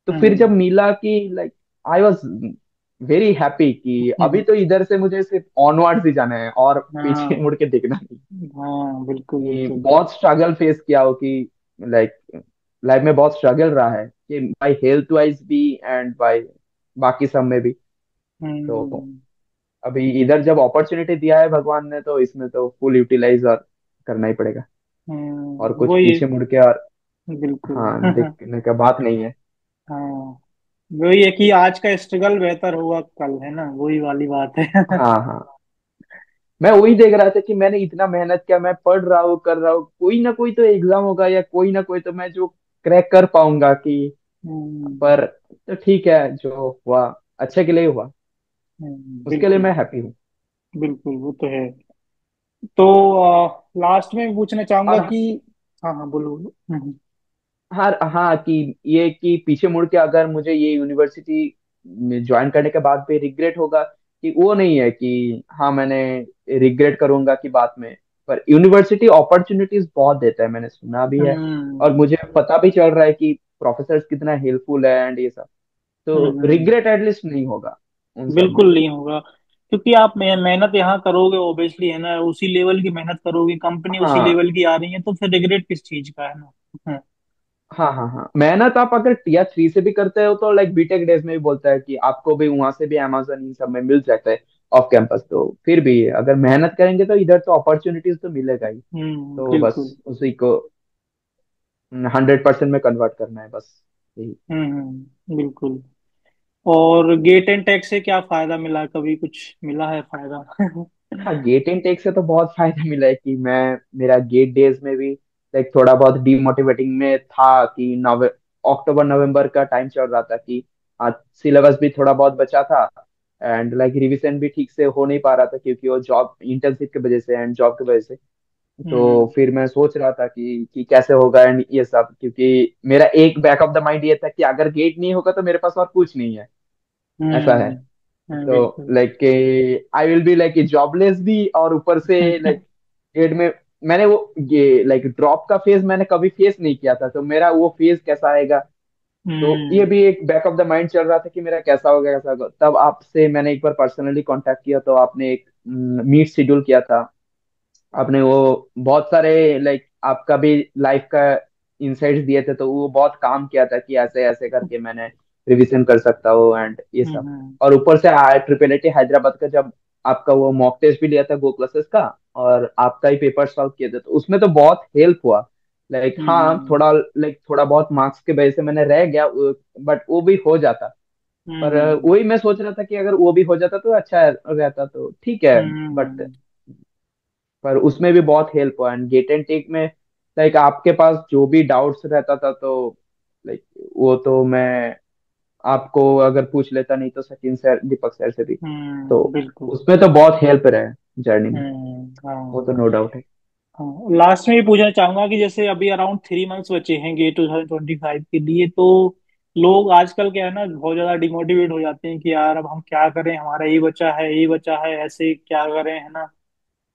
तो फिर जब हम्म। मिला कि like I was very happy कि अभी हम्म। तो इधर से मुझे सिर्फ ऑनवर्ड्स ही जाना है और पीछे हाँ। मुड़ के देखना नहीं। हाँ, बिल्कुल कि बिल्कुल। बहुत स्ट्रगल फेस किया हो कि लाइक लाइफ में बहुत स्ट्रगल रहा है कि बाई हेल्थ वाइज भी एंड बाई बाकी सब में भी। तो हम्म। अभी इधर जब अपॉर्चुनिटी दिया है भगवान ने, तो इसमें तो फुल यूटिलाइज और करना ही पड़ेगा। और कुछ वही। पीछे मुड़ के और बिल्कुल। हाँ देखने का बात नहीं है। हाँ, वही है कि आज का स्ट्रगल बेहतर होगा कल, है ना, वही वाली बात है। हाँ हाँ, मैं वही देख रहा था कि मैंने इतना मेहनत किया, मैं पढ़ रहा हूँ, कर रहा हूँ, कोई ना कोई तो एग्जाम होगा या कोई ना कोई तो मैं जो क्रैक कर पाऊंगा कि। हम्म। पर तो ठीक है, जो हुआ अच्छे के लिए हुआ, उसके लिए बिल्कुल मैं हैप्पी हूँ। बिल्कुल, वो तो है। तो लास्ट में पूछना चाहूंगा और कि। हाँ हाँ, बोलो बोलो। हाँ हाँ, कि ये कि पीछे मुड़ के अगर मुझे ये यूनिवर्सिटी में ज्वाइन करने के बाद भी रिग्रेट होगा, कि वो नहीं है कि हाँ मैंने रिग्रेट करूंगा कि बाद में। पर यूनिवर्सिटी अपॉर्चुनिटीज बहुत देता है, मैंने सुना भी है। और हम्म। मुझे पता भी चल रहा है कि प्रोफेसर कितना हेल्पफुल है एंड ये सब। तो हम्म। रिग्रेट एटलीस्ट नहीं होगा उन सब में। बिल्कुल नहीं होगा, क्योंकि आप मेहनत यहाँ करोगे ओब्वियसली, है ना, उसी लेवल की मेहनत करोगे, कंपनी उसी हाँ लेवल की आ रही है, तो फिर रिग्रेट किस चीज का, है ना। हाँ हाँ हाँ, मेहनत आप अगर टीयर 3 से भी करते हो तो लाइक बीटेक डेज में भी बोलता है कि आपको भी वहां से भी अमेजन इन सब में मिल सकता है ऑफ कैंपस। तो फिर भी अगर मेहनत करेंगे तो इधर तो अपॉर्चुनिटीज तो मिलेगा ही। तो बिल्कुल। बस उसी को 100% में कन्वर्ट करना है बस, यही। बिल्कुल। और गेट एंड टेक से क्या फायदा मिला, कभी कुछ मिला है फायदा? हाँ गेट इन टेक से तो बहुत फायदा मिला है कि मैं मेरा गेट डेज में भी लाइक थोड़ा बहुत डीमोटिवेटिंग में था कि अक्टूबर नवंबर का टाइम चल रहा था कि आज सिलेबस भी थोड़ा बहुत बचा था एंड लाइक रिवीजन भी ठीक से हो नहीं पा रहा था क्योंकि वो जॉब इंटर्नशिप की वजह से एंड जॉब की वजह से। तो हम्म। फिर मैं सोच रहा था कि कैसे होगा एंड ये सब, क्योंकि मेरा एक बैक ऑफ द माइंड ये था कि अगर गेट नहीं होगा तो मेरे पास और कुछ नहीं है, ऐसा है। तो बिल्कुल। Like I will be like jobless भी, और ऊपर से लाइक गेट में मैंने वो ये लाइक ड्रॉप का फेज मैंने कभी फेस नहीं किया था, तो मेरा वो फेज कैसा आएगा। तो ये हम्म। भी एक बैक ऑफ द माइंड चल रहा था कि मेरा कैसा होगा, कैसा होगा। तब आपसे मैंने एक बार पर्सनली कांटेक्ट किया, तो आपने एक मीट शेड्यूल किया था। आपने वो बहुत सारे लाइक आपका भी लाइफ का इंसाइट्स दिए थे, तो वो बहुत काम किया था कि ऐसे ऐसे करके मैंने रिवीजन कर सकता हूँ एंड ये सब। हम्म। और ऊपर से ट्रिपल आई हैदराबाद का जब आपका वो मॉक टेस्ट भी लिया था गो क्लासेस का, और आपका ही पेपर सॉल्व किए थे, तो उसमें तो बहुत हेल्प हुआ। लाइक हाँ, हम्म। थोड़ा लाइक थोड़ा बहुत मार्क्स के वजह से मैंने रह गया, बट वो भी हो जाता। पर हम्म। वही मैं सोच रहा था कि अगर वो भी हो जाता तो अच्छा रहता, तो ठीक है। बट हम्म। पर उसमें भी बहुत हेल्प हुआ, एंड गेट एंड टेक में लाइक आपके पास जो भी डाउट्स रहता था तो लाइक वो तो मैं आपको अगर पूछ लेता, नहीं तो सचिन सर, दीपक सर से भी। तो बिल्कुल। उसमें तो बहुत हेल्प रहे जर्नी में, वो हाँ। तो नो डाउट है। हाँ, लास्ट में ये पूछना चाहूंगा कि जैसे अभी अराउंड 3 मंथ्स बचे हैं गेट 2025 के लिए, तो लोग आजकल क्या है ना, बहुत ज्यादा डिमोटिवेट हो जाते हैं कि यार अब हम क्या करें, हमारा ये बचा है, ये बचा है, ऐसे क्या करें, है ना।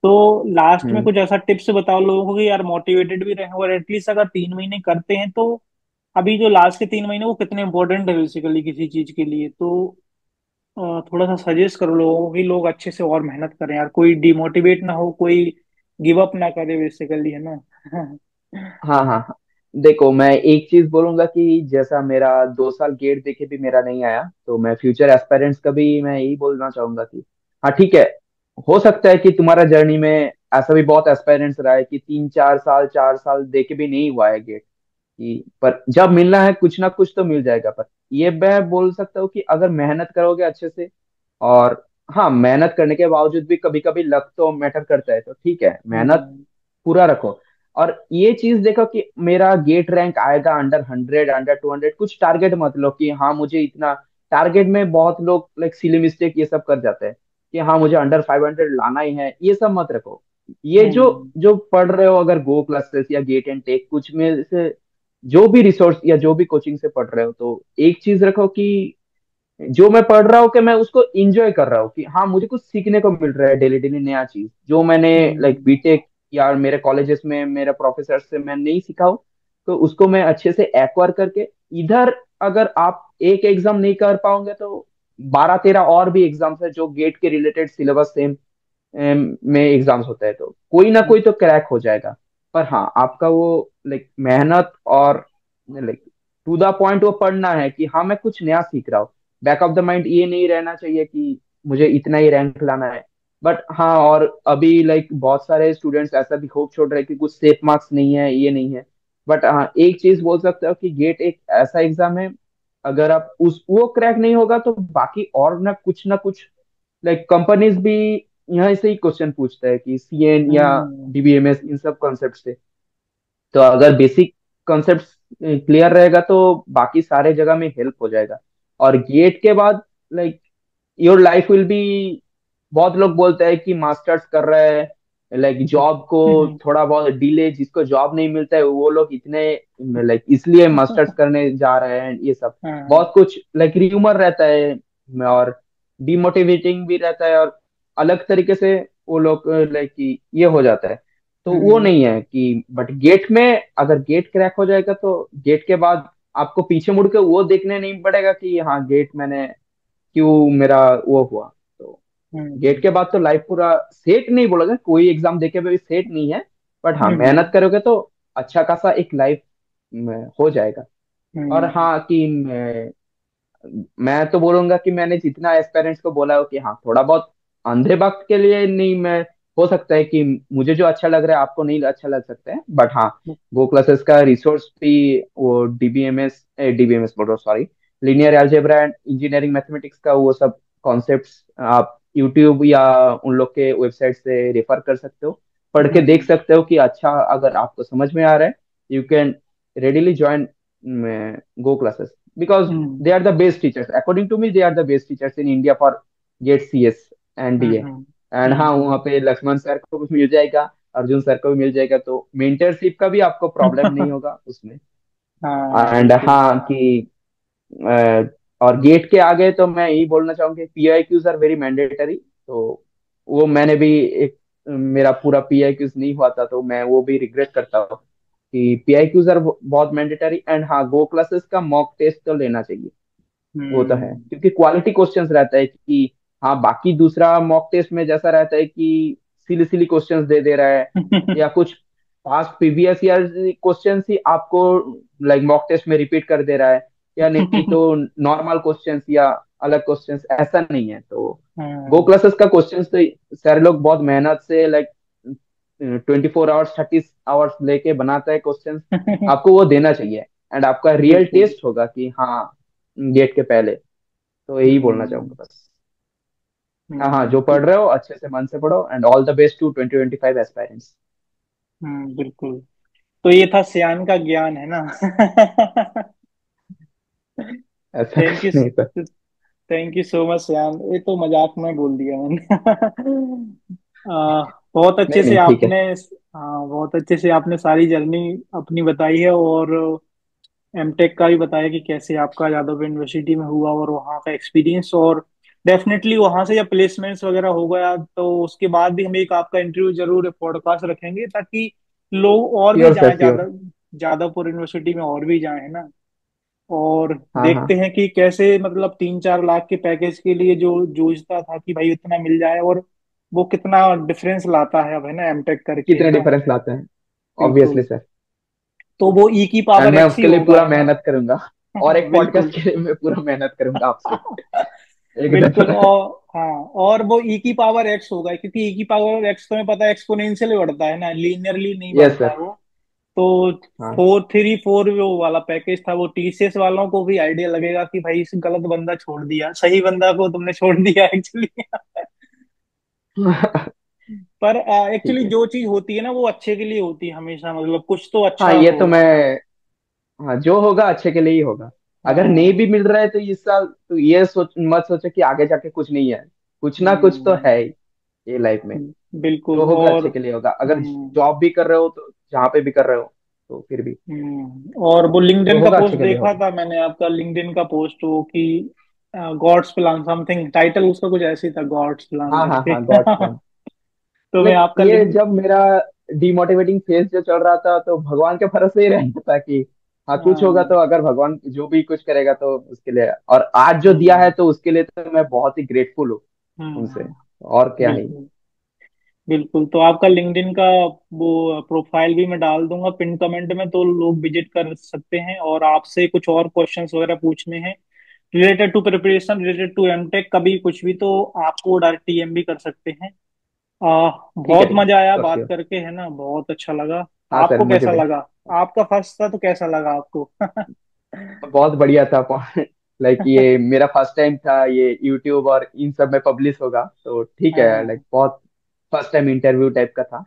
तो लास्ट में हम्म। कुछ ऐसा टिप्स बताओ लोगों को कि यार मोटिवेटेड भी रहें, और एटलीस्ट अगर 3 महीने करते हैं तो अभी जो लास्ट के 3 महीने वो कितने इंपॉर्टेंट है बेसिकली किसी चीज के लिए, तो थोड़ा सा सजेस्ट करो लोगों को कि लोग अच्छे से और मेहनत करें यार, कोई डिमोटिवेट ना हो, कोई गिव अप ना करे बेसिकली, है ना। हाँ हाँ हाँ। देखो, मैं एक चीज बोलूंगा कि जैसा मेरा 2 साल गेट देखे भी मेरा नहीं आया, तो मैं फ्यूचर एस्पिरेंट्स का भी मैं यही बोलना चाहूंगा कि हाँ ठीक है, हो सकता है कि तुम्हारा जर्नी में ऐसा भी बहुत एस्पिरेंट्स रहा है कि 3 4 साल 4 साल देके भी नहीं हुआ है गेट, कि पर जब मिलना है कुछ ना कुछ तो मिल जाएगा। पर ये मैं बोल सकता हूँ कि अगर मेहनत करोगे अच्छे से, और हाँ, मेहनत करने के बावजूद भी कभी कभी लक तो मैटर करता है, तो ठीक है, मेहनत हम्म। पूरा रखो। और ये चीज देखो कि मेरा गेट रैंक आएगा अंडर 100 अंडर 200, कुछ टारगेट मत लो कि हाँ मुझे इतना। टारगेट में बहुत लोग लाइक सिली मिस्टेक ये सब कर जाते हैं कि हाँ मुझे अंडर 500 लाना ही है, ये सब मत रखो। ये जो हम्म। जो पढ़ रहे हो, अगर गो क्लासेस या गेट एंड टेक कुछ में से जो भी रिसोर्स या जो भी कोचिंग से पढ़ रहे हो, तो एक चीज रखो कि जो मैं पढ़ रहा हूँ कि मैं उसको इंजॉय कर रहा हूँ, कि हाँ मुझे कुछ सीखने को मिल रहा है डेली डेली नया चीज, जो मैंने लाइक हम्म। बीटेक या मेरे कॉलेजेस में मेरे प्रोफेसर से मैं नहीं सीखा हूँ, तो उसको मैं अच्छे से एक्वायर करके इधर, अगर आप एक एग्जाम नहीं कर पाओगे तो 12 13 और भी एग्जाम्स है जो गेट के रिलेटेड सिलेबस सेम में एग्जाम्स होता है, तो कोई ना कोई तो क्रैक हो जाएगा। पर हाँ, आपका वो लाइक मेहनत और लाइक टू द पॉइंट वो पढ़ना है कि हाँ मैं कुछ नया सीख रहा हूँ। बैक ऑफ द माइंड ये नहीं रहना चाहिए कि मुझे इतना ही रैंक लाना है। बट हाँ, और अभी लाइक बहुत सारे स्टूडेंट्स ऐसा भी होप छोड़ रहे हैं कि कुछ सेफ मार्क्स नहीं है, ये नहीं है। बट हाँ, एक चीज बोल सकते हो कि गेट एक ऐसा एग्जाम है, अगर आप उस वो क्रैक नहीं होगा तो बाकी और ना कुछ लाइक कंपनीज भी यहाँ से ही क्वेश्चन पूछता है कि सीएन या हम्म। डीबीएमएस इन सब कॉन्सेप्ट से। तो अगर बेसिक कॉन्सेप्ट क्लियर रहेगा तो बाकी सारे जगह में हेल्प हो जाएगा। और गेट के बाद like your life will be, बहुत लोग बोलते हैं कि मास्टर्स कर रहे हैं लाइक जॉब को थोड़ा बहुत डिले, जिसको जॉब नहीं मिलता है वो लोग इतने लाइक इसलिए मास्टर्स करने जा रहे हैं, ये सब हाँ। बहुत कुछ लाइक र्यूमर रहता है, और डिमोटिवेटिंग भी रहता है, और अलग तरीके से वो लोग लाइक ये हो जाता है। तो वो हम्म। नहीं है कि, बट गेट में अगर गेट क्रैक हो जाएगा तो गेट के बाद आपको पीछे मुड़ के वो देखने नहीं पड़ेगा कि हाँ गेट मैंने क्यों मेरा वो हुआ। तो गेट हम्म। के बाद तो लाइफ पूरा सेट नहीं बोलोगे, कोई एग्जाम देके भी सेट नहीं है, बट हाँ मेहनत हम्म। करोगे तो अच्छा खासा एक लाइफ हो जाएगा। और हम्म। हाँ कि मैं तो बोलूंगा कि मैंने जितना एस्पेरेंट्स को बोला हो कि हाँ थोड़ा बहुत अंधे वक्त के लिए नहीं, मैं हो सकता है कि मुझे जो अच्छा लग रहा है आपको नहीं अच्छा लग सकता है, बट हाँ गो क्लासेस का रिसोर्स भी, वो डीबीएमएस बोल रहा हूँ sorry, linear algebra and engineering mathematics का वो सब कॉन्सेप्ट्स आप यूट्यूब या उन लोग के वेबसाइट से रेफर कर सकते हो, पढ़ के देख हम्म। सकते हो कि अच्छा अगर आपको समझ में आ रहा है, you can readily join go classes, because hmm. they are the best teachers, according to me they are the best teachers in India for GATE CS and DA। Hmm. And हाँ, हम्म। वहाँ पे लक्ष्मण सर को भी मिल जाएगा, अर्जुन सर को भी मिल जाएगा, तो मेंटरशिप का भी आपको प्रॉब्लम नहीं होगा उसमें। हाँ एंड बिल्कुल। हाँ कि और गेट के आगे तो मैं यही बोलना चाहूंगा, PIQs आर वेरी मैंडेटरी। तो वो मैंने भी एक, मेरा पूरा PIQs नहीं हुआ था, तो मैं वो भी रिग्रेट करता हूँ कि PIQs आर बहुत मैंडेटरी। एंड हाँ, गो क्लासेस का मॉक टेस्ट तो लेना चाहिए, वो तो है, हम्म। क्योंकि क्वालिटी क्वेश्चंस रहता है कि हाँ बाकी दूसरा मॉक टेस्ट में जैसा रहता है कि सिली सिली क्वेश्चंस दे दे रहा है या कुछ, पास्ट प्रीवियस ईयर क्वेश्चंस ही आपको लाइक मॉक टेस्ट में रिपीट कर दे रहा है, या नहीं तो नॉर्मल क्वेश्चंस या अलग क्वेश्चंस, ऐसा नहीं है। तो गो हम्म। क्लासेस का क्वेश्चंस तो सर लोग बहुत मेहनत से लाइक 24 आवर्स 30 आवर्स लेके बनाता है क्वेश्चंस, आपको वो देना चाहिए। एंड आपका रियल बिल्कुल। टेस्ट होगा कि हाँ, गेट के पहले। तो यही बोलना हम्म। चाहूंगा बस। हाँ हाँ, जो तो पढ़ रहे हो अच्छे से मन से पढ़ो, and all the best to 2025 aspirants. बिल्कुल। तो ये था सियान का ज्ञान, है ना? ऐसा थैंक कुछ यू। नहीं sir. Thank you so much सियान, ये तो मजाक में बोल दिया मैंने। बहुत अच्छे नहीं से नहीं, ठीक है। आपने, हाँ बहुत अच्छे से आपने सारी जर्नी अपनी बताई है, और एमटेक का भी बताया कि कैसे आपका यादव यूनिवर्सिटी में हुआ और वहाँ का एक्सपीरियंस। और डेफिनेटली वहाँ से जब प्लेसमेंट्स वगैरह हो गया तो उसके बाद भी हम एक आपका इंटरव्यू जरूर पॉडकास्ट रखेंगे, ताकि लोग और भी श्योर सर, जाएं, श्योर। जादवपुर यूनिवर्सिटी में और भी जाएं, है ना? और हाँ देखते हाँ। हैं कि कैसे, मतलब 3-4 लाख के पैकेज के लिए जो जूझता था कि भाई उतना मिल जाए, और वो कितना डिफरेंस लाता है अब, है ना, एमटेक करके, है कितने ना? डिफरेंस लाते हैं। ऑब्वियसली बिल्कुल। सर। तो वो ई की एंड पावर मैं एक्स ही उसके लिए होगा, पूरा है ना? मेहनत करूंगा, और एक बिल्कुल। पॉडकास्ट के लिए मैं पूरा मेहनत करूंगा आपसे। बिल्कुल। एकदम। और हाँ, और वो ई की पावर एक्स होगा, क्योंकि ई की पावर एक्स तुम्हें पता है एक्सपोनेंशियली बढ़ता है ना, लीनियरली नहीं यस बढ़ता सर। है वो। तो हाँ। 434 वो वाला पैकेज था, वो टीसीएस वालों को भी आइडिया लगेगा कि भाई इस गलत बंदा छोड़ दिया, सही बंदा को तुमने छोड़ दिया एक्चुअली। पर ठीक एक्चुअली है। जो चीज होती है ना वो अच्छे के लिए होती है हमेशा, मतलब कुछ तो हाँ अच्छा ये तो हो। मैं, हाँ जो होगा अच्छे के लिए ही होगा। अगर नहीं हाँ। भी मिल रहा है तो इस साल तो ये सोच मत सोचो कि आगे जाके कुछ नहीं है। कुछ ना कुछ तो है हम्म। ही ये लाइफ में। बिल्कुल। जो होगा और अच्छे के लिए होगा। अगर हम्म जॉब भी कर रहे हो तो जहाँ पे भी कर रहे हो, तो फिर भी और वो जो लिंक्डइन का होगा अच्छे पोस्ट के लिए देखा होगा। था मैंने, आपका लिंक्डइन का पोस्ट, वो कि गॉड्स प्लान, समथिंग टाइटल उसका कुछ ऐसे ही था, गॉड्स प्लान हाँ हाँ करके। हाँ, गॉड्स प्लान। तो मैं लाइक आपका ये लिंक जब मेरा डिमोटिवेटिंग फेज जो चल रहा था, तो भगवान के भरोसे ही रहता था कि हाँ कुछ होगा हाँ। तो, अगर भगवान जो भी कुछ करेगा तो उसके लिए। और आज जो दिया है हम्म तो उसके लिए तो मैं बहुत ही ग्रेटफुल हूँ उनसे। हम्म और क्या ही। बिल्कुल। बिल्कुल, तो आपका लिंक्डइन का वो प्रोफाइल भी मैं डाल दूंगा पिन कमेंट में, तो लोग विजिट कर सकते हैं, और आपसे कुछ और क्वेश्चंस वगैरह पूछने हैं related to preparation, related to MTech, कभी कुछ भी, तो आपको डायरेक्ट डीएम भी कर सकते हैं। ठीक है, बहुत ठीक है, मजा आया श्योर बात श्योर। करके, है ना, बहुत अच्छा लगा। हाँ सर, आपको मुझे कैसा भी लगा? आपका फर्स्ट था तो कैसा लगा आपको? बहुत बढ़िया था। लाइक ये मेरा फर्स्ट टाइम था ये यूट्यूब और इन सब में पब्लिश होगा, तो ठीक हाँ है। लाइक हाँ। बहुत फर्स्ट टाइम इंटरव्यू टाइप का था।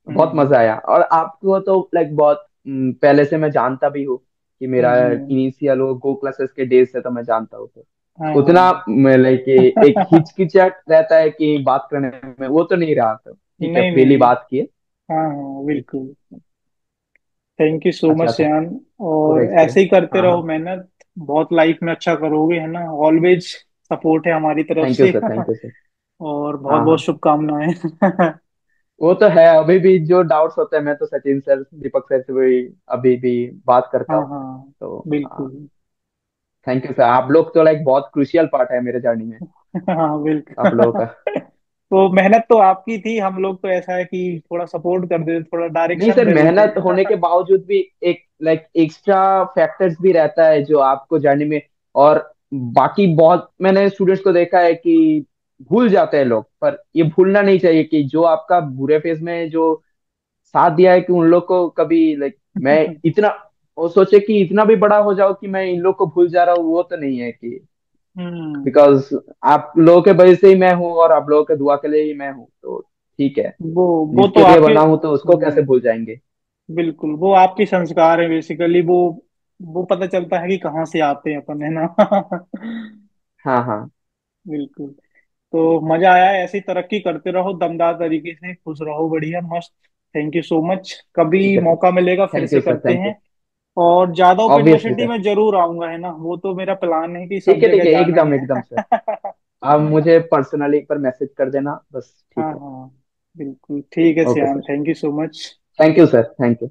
बहुत हम्म मजा आया। और आपको तो लाइक बहुत पहले से मैं जानता भी हूँ कि मेरा हम्म इनिशियल वो गो क्लासेस के डेज से तो मैं जानता हूँ। तो हाँ उतना हाँ। लाइक एक हिचकिचाहट रहता है कि बात करने में, वो तो नहीं रहा। तो ठीक है, नहीं फ्रीली नहीं। बात किए। हाँ हाँ ठीक। बिल्कुल। थैंक यू सो अच्छा मच था यान। पूरा और ऐसे एक्सपीरियंस। ही करते हाँ रहो हाँ। मेहनत, बहुत लाइफ में अच्छा करोगे, है ना? ऑलवेज सपोर्ट है हमारी तरफ थैंक यू से। Sir, thank you sir. और बहुत हाँ बहुत हाँ, शुभकामनाएं। वो तो है। अभी भी जो डाउट्स होते हैं, मैं तो सचिन सर दीपक सर से भी अभी भी बात करता हाँ हूँ। हाँ तो हाँ, बिल्कुल। Thank you sir. आप लोग तो लाइक बहुत क्रुशियल पार्ट है मेरे जर्नी में, हाँ आप लोगों बिल्कुल। का। तो मेहनत तो आपकी थी, हम लोग तो ऐसा है कि थोड़ा सपोर्ट कर देते, थोड़ा नहीं डायरेक्शन सर, दे देते। मेहनत होने के बावजूद भी एक लाइक एक्स्ट्रा फैक्टर्स भी रहता है जो आपको जर्नी में। और बाकी बहुत मैंने स्टूडेंट्स को देखा है कि भूल जाते हैं लोग, पर ये भूलना नहीं चाहिए कि जो आपका बुरे फेज में जो साथ दिया है, कि उन लोग को कभी लाइक मैं इतना वो सोचे कि इतना भी बड़ा हो जाओ कि मैं इन लोग को भूल जा रहा हूँ, वो तो नहीं है कि। हम्म बिकॉज आप लोगों के वजह से ही मैं हूँ, और आप लोगों के दुआ के लिए ही मैं हूँ, तो ठीक है। वो वो तो जिसके लिए आपके बना हूं तो उसको कैसे भूल जाएंगे। बिल्कुल, वो आपकी संस्कार है बेसिकली, वो पता चलता है कि कहाँ से आते हैं अपन, है ना? हाँ हाँ। बिल्कुल। तो मजा आया, ऐसी तरक्की करते रहो दमदार तरीके से, खुश रहो, बढ़िया मस्त। थैंक यू सो मच, कभी ठीक है सर। मौका मिलेगा फिर थैंक से यू सर, करते थैंक यू। हैं। और जादव ऑब्वियसली यूनिवर्सिटी सर। में जरूर आऊंगा, है ना, वो तो मेरा प्लान है कि सब ठीक है, ठीक जगह है, जाना ही एकदम है। एकदम सर। आप मुझे पर्सनली एक बार मैसेज कर देना बस, हाँ ठीक है। हाँ बिल्कुल, ठीक है ओके सियान, sir. Thank you so much. Thank you sir, thank you.